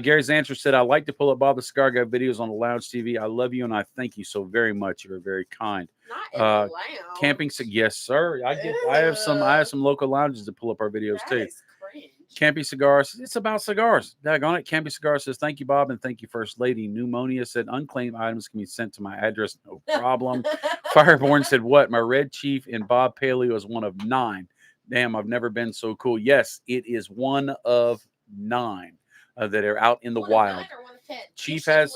Gary's answer said, I like to pull up Bob the Cigar Guy videos on the Lounge TV. I love you, and I thank you so very much. You're very kind. Not in the lounge. Camping, yes, sir. I have some local lounges to pull up our videos too. Is cringe. Campy Cigars. It's about cigars. Daggone it. Campy Cigars says, thank you, Bob, and thank you, First Lady. Pneumonia said, unclaimed items can be sent to my address. No problem. Fireborn said, what? My Red Chief and Bob Paleo is one of 9. Damn, I've never been so cool. Yes, it is one of 9 that are out in the wild. Chief has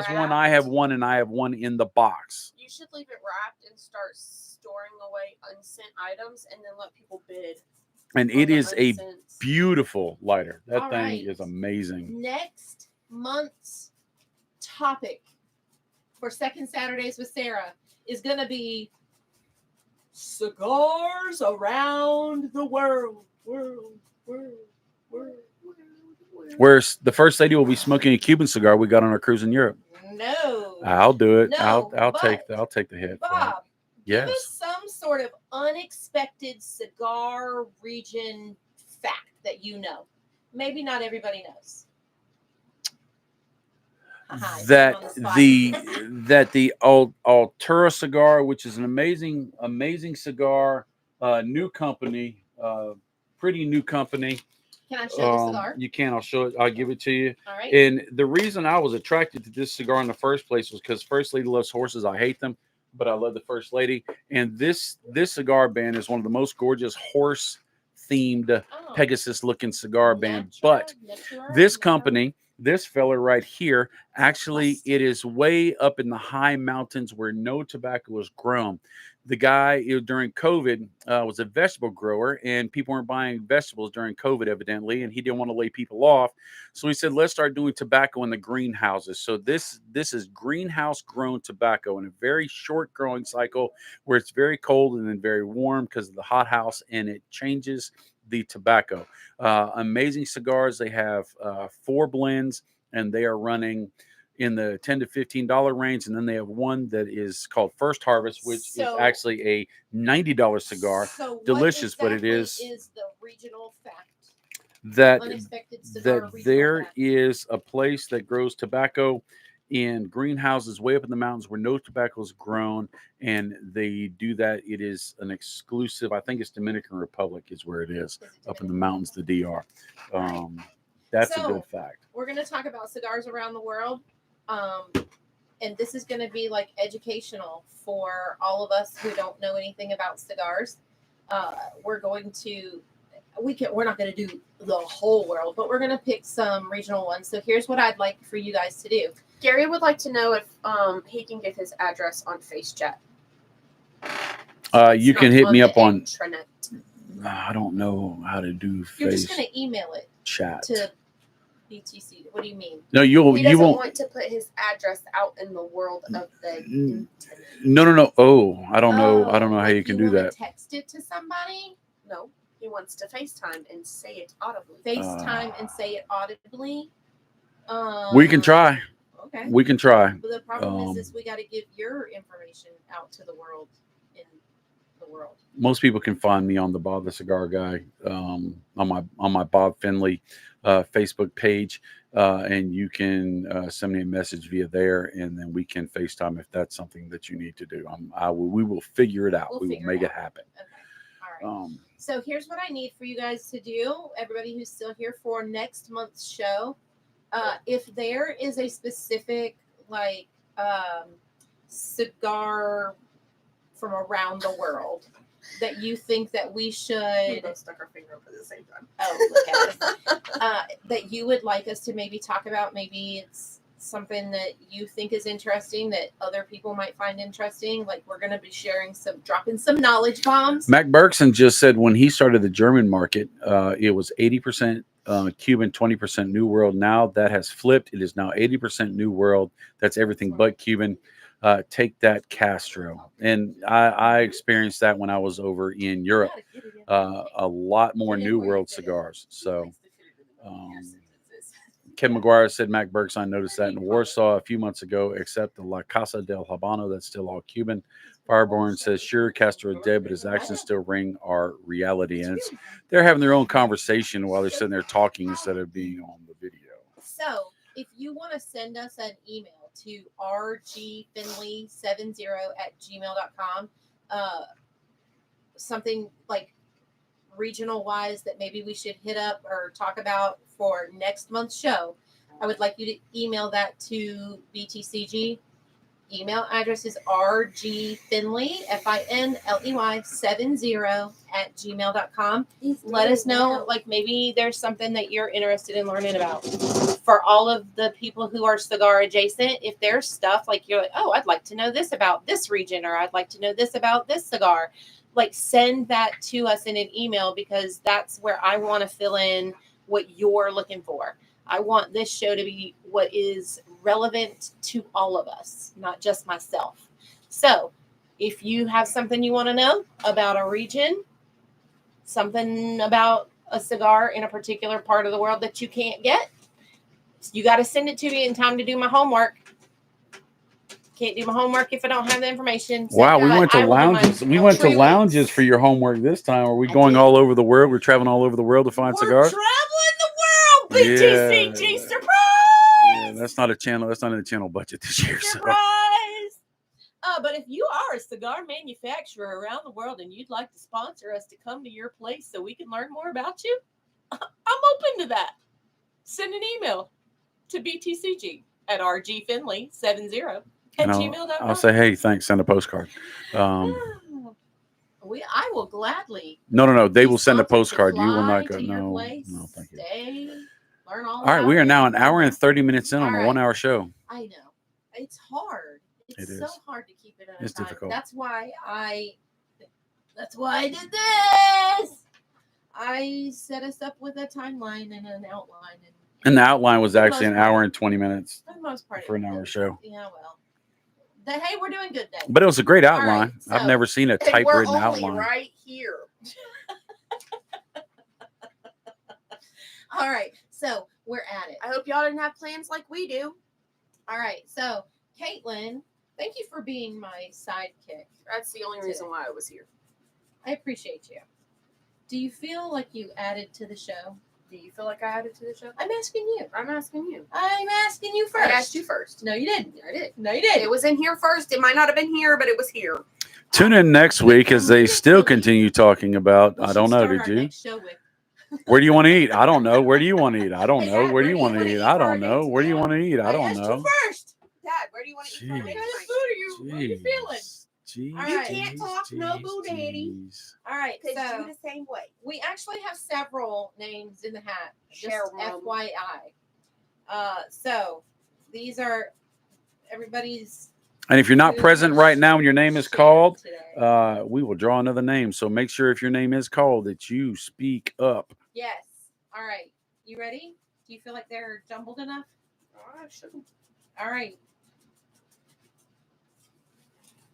one. I have one, and I have one in the box. You should leave it wrapped and start storing away unsent items, and then let people bid. And it is a beautiful lighter. That thing is amazing. Next month's topic for Second Saturdays with Sarah is going to be cigars around the world. Where the First Lady will be smoking a Cuban cigar we got on our cruise in Europe. No, I'll do it. No, I'll take the hit. Bob, yes. Give us some sort of unexpected cigar region fact that you know. Maybe not everybody knows. That the Altura cigar, which is an amazing cigar, new company, pretty new company. Can I show the cigar? You can. I'll show it. I'll give it to you. All right. And the reason I was attracted to this cigar in the first place was because First Lady loves horses. I hate them, but I love the First Lady. And this cigar band is one of the most gorgeous horse-themed Pegasus-looking cigar band. But this company, this fella right here, actually, it is way up in the high mountains where no tobacco is grown. The guy during COVID was a vegetable grower, and people weren't buying vegetables during COVID, evidently, and he didn't want to lay people off. So he said, let's start doing tobacco in the greenhouses. So this is greenhouse grown tobacco in a very short growing cycle where it's very cold and then very warm because of the hothouse, and it changes the tobacco. Amazing cigars. They have 4 blends, and they are running in the $10 to $15 range, and then they have one that is called First Harvest, which is actually a $90 cigar. So delicious, but it is the regional fact that cigar there fact. is a place that grows tobacco in greenhouses way up in the mountains where no tobacco is grown, and they do that. It is an exclusive. I think it's Dominican Republic is where it is up in the mountains, the DR. That's a good fact. We're going to talk about cigars around the world. And this is going to be like educational for all of us who don't know anything about cigars. We're not going to do the whole world, but we're going to pick some regional ones. So here's what I'd like for you guys to do. Gary would like to know if he can get his address on FaceChat. You can hit me up on intranet. I don't know how to do You're just going to email it chat to BTC. What do you mean? No, He you doesn't won't want to put his address out in the world of the internet. No. Oh, I don't know how you can do that. Text it to somebody? No, he wants to FaceTime and say it audibly. FaceTime and say it audibly? We can try. Okay. We can try. But the problem is we got to give your information out to the world in the world. Most people can find me on the Bob the Cigar Guy on my Bob Finley Facebook page, and you can send me a message via there, and then we can FaceTime if that's something that you need to do. We will figure it out. We will make it happen. Okay. All right. So here's what I need for you guys to do. Everybody who's still here for next month's show, if there is a specific cigar from around the world that you think that we should... We both stuck our finger up at the same time. Oh, look at us. That you would like us to maybe talk about. Maybe it's something that you think is interesting that other people might find interesting. Like we're going to be dropping some knowledge bombs. Mac Bergson just said when he started the German market, it was 80% Cuban, 20% New World. Now that has flipped. It is now 80% New World. That's everything but Cuban. Take that, Castro. And I experienced that when I was over in Europe. A lot more New World cigars. So Ken McGuire said Mac Bergson, I noticed that in Warsaw a few months ago, except the La Casa del Habano, that's still all Cuban. Fireborn says, sure, Castro is dead, but his actions still ring our reality. And they're having their own conversation while they're sitting there talking instead of being on the video. So if you want to send us an email to rgfinley70@gmail.com, something like regional wise that maybe we should hit up or talk about for next month's show, I would like you to email that to BTCG. Email address is rgfinley, FINLEY 70 @gmail.com. Let us know, like maybe there's something that you're interested in learning about. For all of the people who are cigar adjacent, if there's stuff like you're like, oh, I'd like to know this about this region, or I'd like to know this about this cigar, like send that to us in an email, because that's where I want to fill in what you're looking for. I want this show to be what is relevant to all of us, not just myself. So if you have something you want to know about a region, something about a cigar in a particular part of the world that you can't get, you got to send it to me in time to do my homework. Can't do my homework if I don't have the information. Wow, we went to lounges. We went to lounges for your homework this time. Are we going all over the world? We're traveling all over the world to find cigars? Traveling the world, BTCG, surprise! Yeah, that's not a channel. That's not in the channel budget this year. Surprise! But if you are a cigar manufacturer around the world and you'd like to sponsor us to come to your place so we can learn more about you, I'm open to that. Send an email to BTCG at rgfinley 70 @gmail.com. I'll say, hey, thanks. Send a postcard. I will gladly. No. They will send a postcard. You will not go. No, thank you. Stay, learn all right, we are now an hour and 30 minutes in on a 1 hour show. I know. It's hard. It's so hard to keep it on It's time. difficult. That's why I did this. I set us up with a timeline and an outline. And the outline was actually an hour and 20 minutes For the most part. for an hour show. Yeah, well. Hey, we're doing good then. But it was a great outline. Right, so, I've never seen a typewritten outline. Right here. All right, so we're at it. I hope y'all didn't have plans like we do. All right, so Caitlin, thank you for being my sidekick. That's the only reason why I was here. I appreciate you. Do you feel like you added to the show? Do you feel like I added to the show? I'm asking you. I'm asking you. I'm asking you first. I asked you first. No, you didn't. I did. No, you didn't. It was in here first. It might not have been here, but it was here. Tune in next week as they still continue talking about, I don't know, did you? Next show with. Where do you want to eat? I don't know. Where do you want to eat? I don't know. Where do you want to eat? I don't know. Where do you want to eat? I don't know. First. Dad, where do you want to eat? What kind of food are you? What are you feeling? Jeez, All You right. can't talk no boo daddy. All right, Because so you the same way. we actually have several names in the hat. Just Share 'em. FYI. So these are everybody's. And if you're not present right now when your name is called, today. we will draw another name. So make sure if your name is called that you speak up. Yes. All right. You ready? Do you feel like they're jumbled enough? I shouldn't. All right.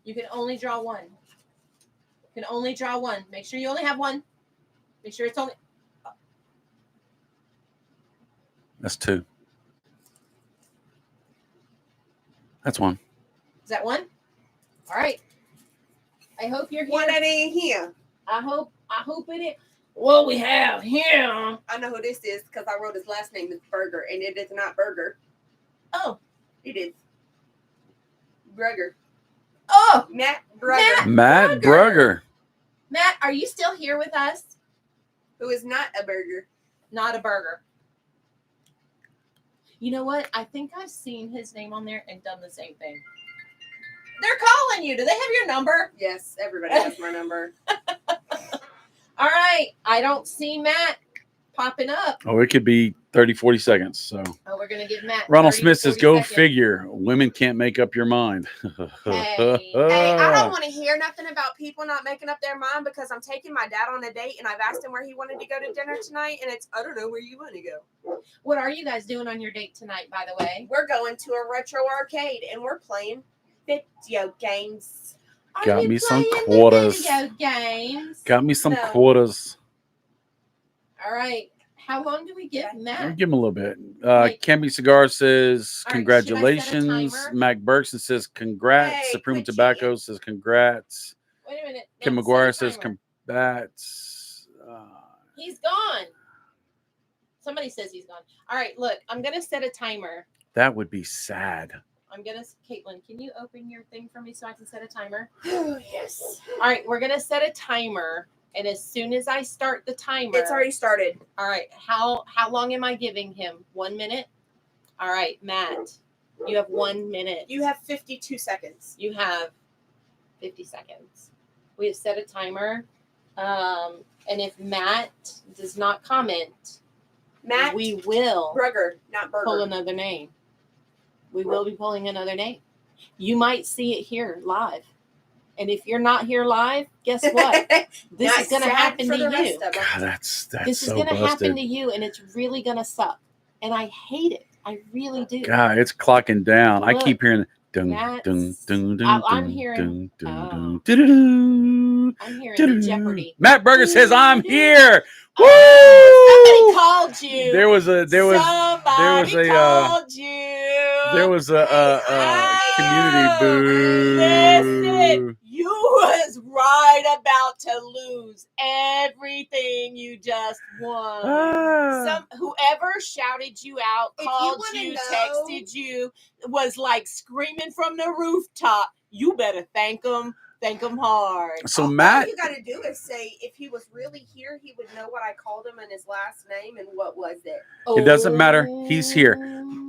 You can only draw one. You can only draw one. Make sure you only have one. Make sure it's only. That's two. That's one. Is that one? All right. I hope you're here. One that ain't here. I hope it is. Well, we have him. I know who this is because I wrote his last name is Burger, and it is not Burger. Oh. It is Burger. Oh. Matt Brugger. Matt Brugger. Matt, are you still here with us? Who is not a burger. Not a burger. You know what? I think I've seen his name on there and done the same thing. They're calling you. Do they have your number? Yes, everybody has my number. All right. I don't see Matt popping up. Oh, it could be 30, 40 seconds. So Oh, we're going to give Matt. Ronald 30 Smith to says, 40 go seconds. figure. Women can't make up your mind. Hey, Hey, I don't want to hear nothing about people not making up their mind because I'm taking my dad on a date and I've asked him where he wanted to go to dinner tonight and it's, I don't know where you want to go. What are you guys doing on your date tonight, by the way? We're going to a retro arcade and we're playing video games. Are Got you me some playing the quarters. Video games. Got me some No. quarters. All right. How long do we give I'll Matt? give him a little bit. Like- Campy Cigar says, All right, congratulations. should I set a timer? Mac Bergson says, congrats. Hey, Supreme quit Tobacco cheating. says, congrats. Wait a minute. Kim No, McGuire set a says, timer. congrats. He's gone. Somebody says he's gone. All right, look, I'm going to set a timer. That would be sad. Caitlin, can you open your thing for me so I can set a timer? Oh, yes. All right, we're going to set a timer. And as soon as I start the timer, It's already started. all right. How long am I giving him? 1 minute. All right, Matt. You have 1 minute. You have 52 seconds. You have 50 seconds. We have set a timer. And if Matt does not comment, Matt we will Brugger, not Burger. pull another name. We will be pulling another name. You might see it here live. And if you're not here live, guess what? This Not is going to sad happen for to the rest you. of us. God, that's This is so going to happen busted. to you, and it's really going to suck. And I hate it. I really do. God, it's clocking down. I Look, keep hearing dun Matt's- dun dun dun I'm dun hearing- dun dun oh. dun dun I'm hearing dun the Jeopardy. Matt Berger says I'm here. Woo! Somebody called you. There was a Somebody called you. there was a community boo. Listen, you was right about to lose everything you just won. Ah. Whoever shouted you out, If you called wanna you, know- texted you, was like screaming from the rooftop. You better thank them. Thank them hard. So all Matt, you got to do is say, if he was really here, he would know what I called him and his last name and what was it. it doesn't matter. He's here.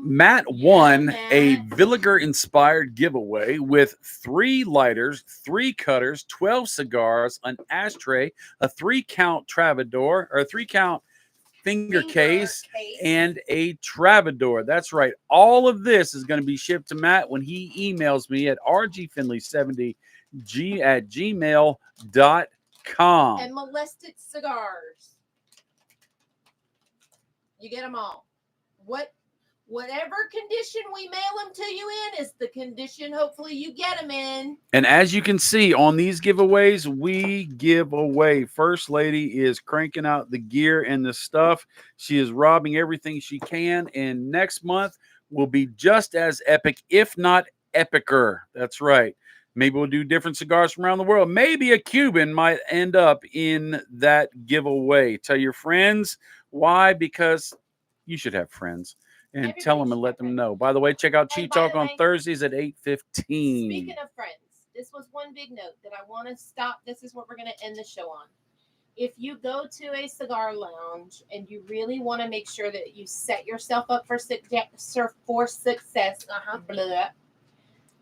Matt won a Matt. Villiger inspired giveaway with 3 lighters, 3 cutters, 12 cigars, an ashtray, a 3-count Travador or a 3-count finger case, and a Travador. That's right. All of this is going to be shipped to Matt when he emails me at rgfinley70g@gmail.com. And molested cigars. You get them all. Whatever condition we mail them to you in is the condition hopefully you get them in. And as you can see on these giveaways, we give away. First Lady is cranking out the gear and the stuff. She is robbing everything she can. And next month will be just as epic, if not epicer. That's right. Maybe we'll do different cigars from around the world. Maybe a Cuban might end up in that giveaway. Tell your friends. Why? Because you should have friends. And Everybody tell them and should let have them friends. know. By the way, check out Hey, Cheat by Talk the on way, Thursdays at 8:15. Speaking of friends, this was one big note that I want to stop. This is what we're going to end the show on. If you go to a cigar lounge and you really want to make sure that you set yourself up for success, blah,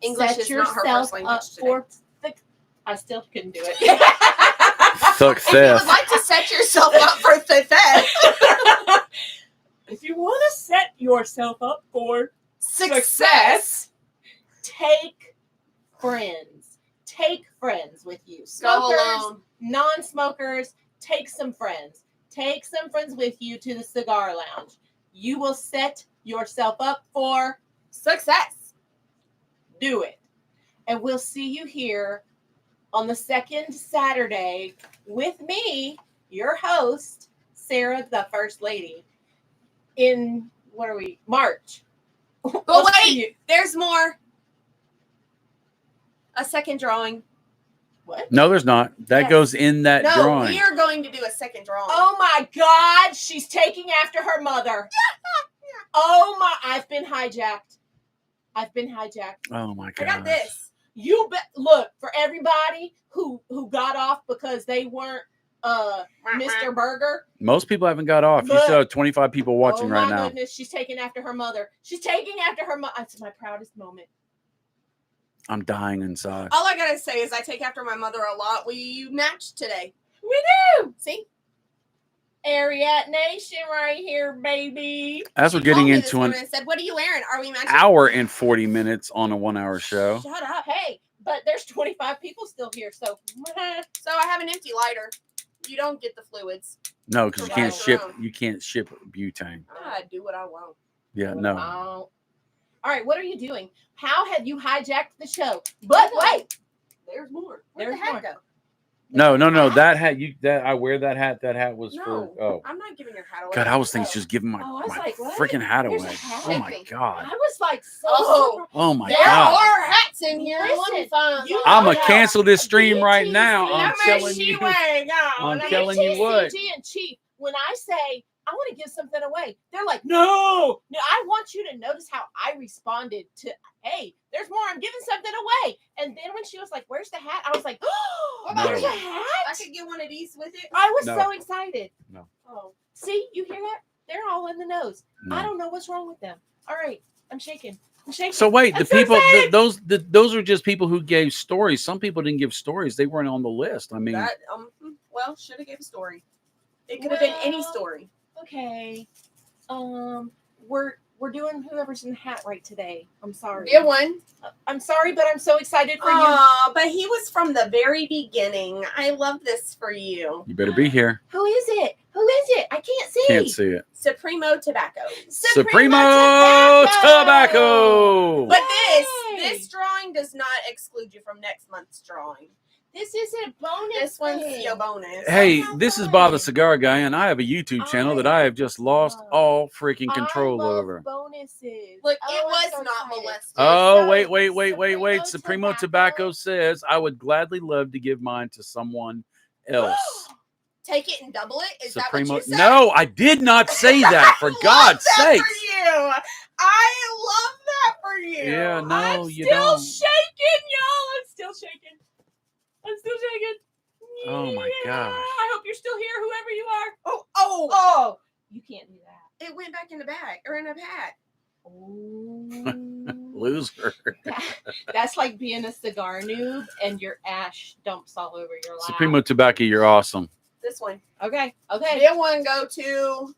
English set is not her yourself first language up today. for I still couldn't do it. If you would like to set yourself up for success, If you want to set yourself up for success, take friends. Take friends with you. go Smokers, alone. non-smokers, take some friends. Take some friends with you to the cigar lounge. You will set yourself up for Success. do it. And we'll see you here on the second Saturday with me, your host, Sarah, the First Lady, in, what are we, March. But We'll see wait, you- there's more. A second drawing. What? No, there's not. That Yes. goes in that No, drawing. we are going to do a second drawing. Oh my God, she's taking after her mother. Oh my, I've been hijacked. Oh my I god. got this. You bet. Look, for everybody who got off because they weren't Mr. Burger. Most people haven't got off. You Look. still have 25 people watching Oh right my now. goodness, she's taking after her mother. She's taking after her mother. It's my proudest moment. I'm dying inside. All I gotta say is I take after my mother a lot. We matched today. We do. See? Ariat Nation right here, baby. As we're She getting called me this into an morning and said, "What are you wearing? Are we matching?" hour and 40 minutes on a 1-hour show. Shut up. Hey, but there's 25 people still here, so So I have an empty lighter. You don't get the fluids. No, because you Provide can't your ship. own. You can't ship butane. I do what I want. Yeah, no. All right, what are you doing? How have you hijacked the show? But wait, There's more. Where'd the hat go? No. That hat. That I wear that hat. That hat was No, for. Oh I'm not giving your hat away. God, I was thinking just giving my Oh, I was my like, what? freaking hat Here's a away. hat. Oh my Empty. god. I was like, so Oh. surprised. Oh my There god. are hats in here. Listen, Let me find you some. I'm gonna Yeah. cancel this stream right now. BTCG. I'm How much telling she you. wearing? I'm telling you what. BTCG and CHIEF, when I say I want to give something away, they're like, no. I want you to notice how I responded to, hey, There's more. I'm giving something away. And then when she was like, "Where's the hat?" I was like, "Oh, No. there's a hat." I could get one of these with it. I was No. so excited. No. Oh, See, you hear that? They're all in the nose. No. I don't know what's wrong with them. All right, I'm shaking. I'm shaking. So wait, I'm the so people, excited. those are just people who gave stories. Some people didn't give stories; they weren't on the list. I mean, that well, should have gave a story. It could have been any Well, story. Okay. We're doing whoever's in the hat right today. I'm sorry. Get one. I'm sorry, but I'm so excited for you. Oh, but he was from the very beginning. I love this for you. you better be here. Who is it? Who is it? I can't see. Can't see it. Supremo Tobacco. Supremo Tobacco. But Yay! this drawing does not exclude you from next month's drawing. This is a bonus. This one's thing. your bonus. Hey, how this is fun. Bob the Cigar Guy, and I have a YouTube channel that I have just lost love- all freaking control I love over. bonuses. Look, Oh, it I'm was so not excited. molested. Oh, So, wait. Supremo Tobacco says, I would gladly love to give mine to someone else. Take it and double it? Is Supremo. that what you said? No, I did not say that, for I love God's that sake. for you. I love that for you. Yeah, no, I'm you still don't. shaking, y'all. I'm still shaking. I'm still shaking. Oh, my gosh. I hope you're still here, whoever you are. Oh, You can't do that. it went back in the bag or in a hat. Oh. Loser. That's like being a cigar noob and your ash dumps all over your lap. Supremo Tobacco, you're awesome. This one. Okay. That one go to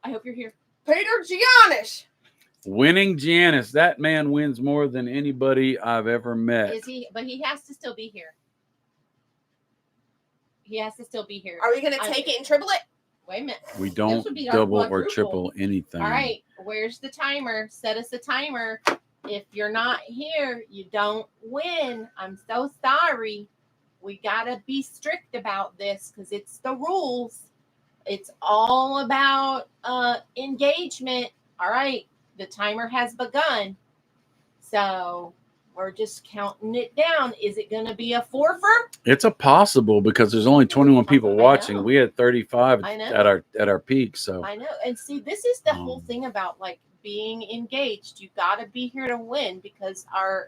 I hope you're here. Peter Giannis. Winning Janice. That man wins more than anybody I've ever met. Is he? But he has to still be here. He has to still be here. Are we going to take it and triple it? Wait a minute. We This don't would be our double or quadruple. triple anything. All right. Where's the timer? Set us a timer. If you're not here, you don't win. I'm so sorry. We got to be strict about this because it's the rules. It's all about engagement. All right. The timer has begun. So we're just counting it down. Is it going to be a forfeit? It's a possible because there's only 21 people I watching. know. We had 35 I know. at our peak. So I know. And see, this is the whole Um, thing about like being engaged. You got to be here to win because our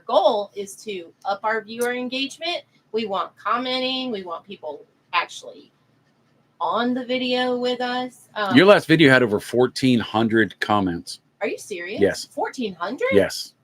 goal is to up our viewer engagement. We want commenting. We want people actually on the video with us. your last video had over 1,400 comments. Are you serious? Yes. 1,400? Yes,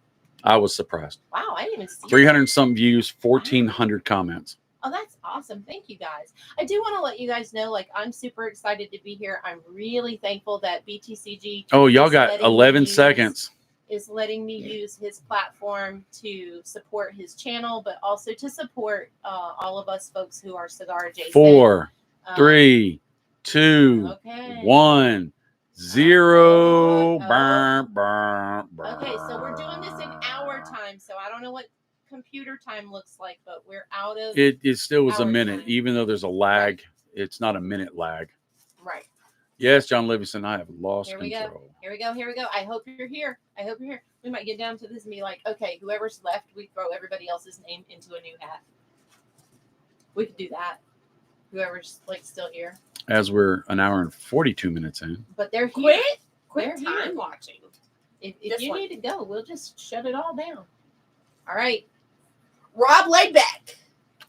I was surprised. Wow, I didn't even see 300 and some views, 1,400 comments. Oh, that's awesome. Thank you guys. I do want to let you guys know, like, I'm super excited to be here. I'm really thankful that BTCG Oh, y'all is got letting me 11 use- seconds. is letting me use his platform to support his channel, but also to support all of us folks who are cigar adjacent. 4, Um, 3, 2, okay. 1, 0. Oh. Burn, burn, burn. Okay, so we're doing this in hour time, so I don't know what computer time looks like, but we're out of It still was a Hour minute, time. even though there's a lag. It's not a minute lag. right. Yes, John Livingston, I have lost Here we go. control. Here we go. Here we go. I hope you're here. I hope you're here. We might get down to this and be like, okay, whoever's left, we throw everybody else's name into a new hat. We could do that. Whoever's like still here, As we're an hour and 42 minutes in. but they're here. Quit They're here. time watching. If This you one. need to go, we'll just shut it all down. All right. Rob Laidback.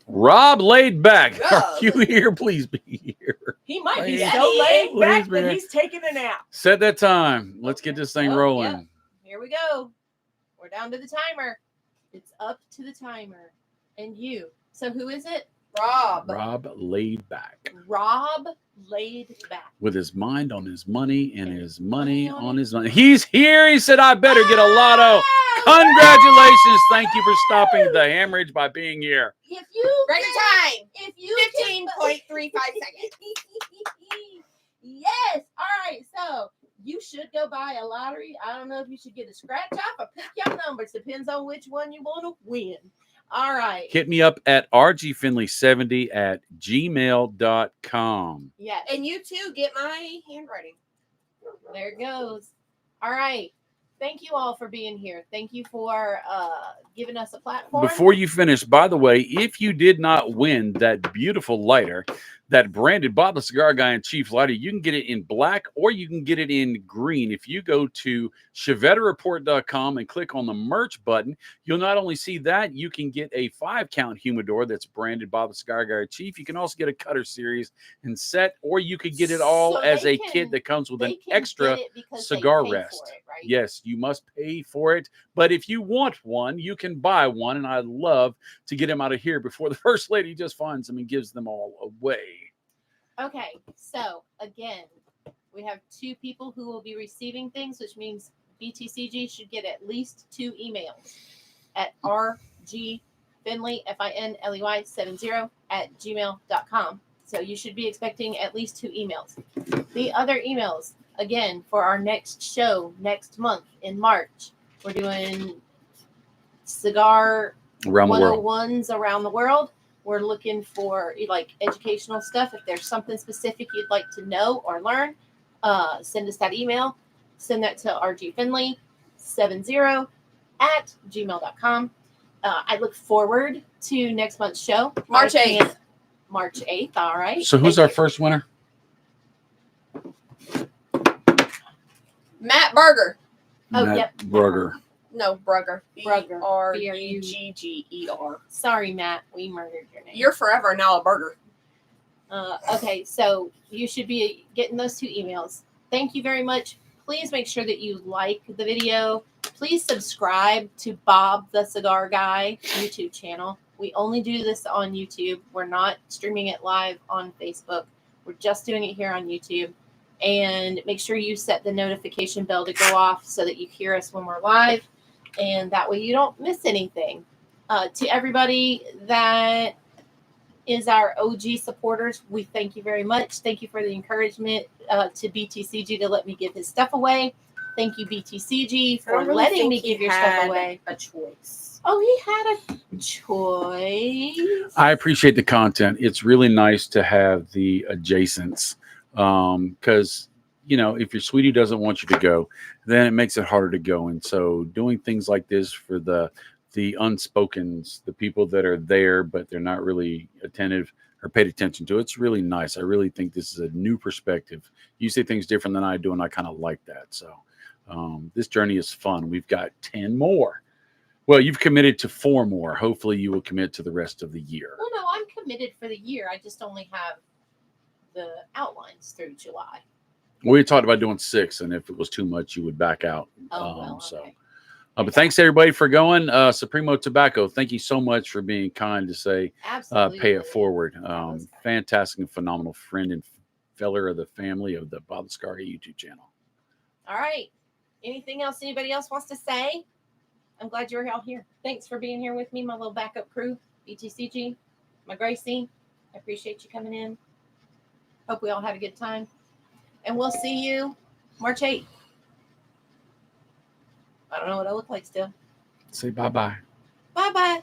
Rob laid back. Are Rob. you here? Please be here. He might be Please. so laid back Please, that man. he's taking a nap. Set that time. Let's get Okay. this thing Oh, rolling. yeah. Here we go. We're down to the timer. It's up to the timer. And you. So who is it? Rob. Rob laid back Rob laid back. with his mind on his money and his money on his money. He's here. He said, I better get a lotto. Congratulations. Thank you for stopping the hemorrhage by being here. If you Right can- time. If you 15.35 seconds. Yes. All right. So you should go buy a lottery. I don't know if you should get a scratch off or pick your numbers. Depends on which one you want to win. All right. Hit me up at rgfinley70@gmail.com. Yes. And you too get my handwriting. There it goes. All right. Thank you all for being here. Thank you for giving us a platform. Before you finish, by the way, if you did not win that beautiful lighter that branded Bob the Cigar Guy and Chief lighter. You can get it in black or you can get it in green. If you go to ChevetteReport.com and click on the merch button, you'll not only see that, you can get a 5-count humidor that's branded Bob the Cigar Guy and Chief. You can also get a cutter series and set, or you could get it all So as they a kit that comes with They an can extra get it because cigar they pay rest. for it, right? Yes, you must pay for it. But if you want one, you can buy one. And I'd love to get them out of here before the First Lady just finds them and gives them all away. Okay, so again, we have 2 people who will be receiving things, which means BTCG should get at least 2 emails at rgfinley, Finley 70@gmail.com. So you should be expecting at least 2 emails. The other emails, again, for our next show next month in March, we're doing cigar Around the world. 101s around the world. We're looking for like educational stuff. If there's something specific you'd like to know or learn, send us that email. Send that to rgfinley70@gmail.com. I look forward to next month's show. March 8th. March 8th. All right. So who's Thank our you. first winner? Matt Berger. Oh, Matt yep. Brugger. No, Brugger. Brugger. Brugger. Sorry, Matt. We murdered your name. You're forever now a burger. Okay, so you should be getting those 2 emails. Thank you very much. Please make sure that you like the video. Please subscribe to Bob the Cigar Guy YouTube channel. We only do this on YouTube. We're not streaming it live on Facebook. We're just doing it here on YouTube. And make sure you set the notification bell to go off so that you hear us when we're live. And that way you don't miss anything. To everybody that is our OG supporters, we thank you very much. Thank you for the encouragement to BTCG to let me give his stuff away. Thank you, BTCG, for letting me give your stuff away. A choice. Oh, he had a choice. I appreciate the content. It's really nice to have the adjacents because, if your sweetie doesn't want you to go, then it makes it harder to go. And so doing things like this for the unspokens, the people that are there, but they're not really attentive or paid attention to, it's really nice. I really think this is a new perspective. You say things different than I do, and I kind of like that. So this journey is fun. We've got 10 more. Well, you've committed to 4 more. Hopefully you will commit to the rest of the year. Well, no, I'm committed for the year. I just only have the outlines through July. We talked about doing 6, and if it was too much, you would back out. Oh, well, okay. But thanks everybody for going. Supremo Tobacco, thank you so much for being kind to say, Absolutely. pay it forward. was Fantastic and phenomenal friend and feller of the family of the Bob the Cigar Guy YouTube channel. All right. Anything else anybody else wants to say? I'm glad you're all here. Thanks for being here with me, my little backup crew, BTCG, my Gracie. I appreciate you coming in. Hope we all had a good time. And we'll see you March 8th. I don't know what I look like still. Say bye-bye. Bye-bye.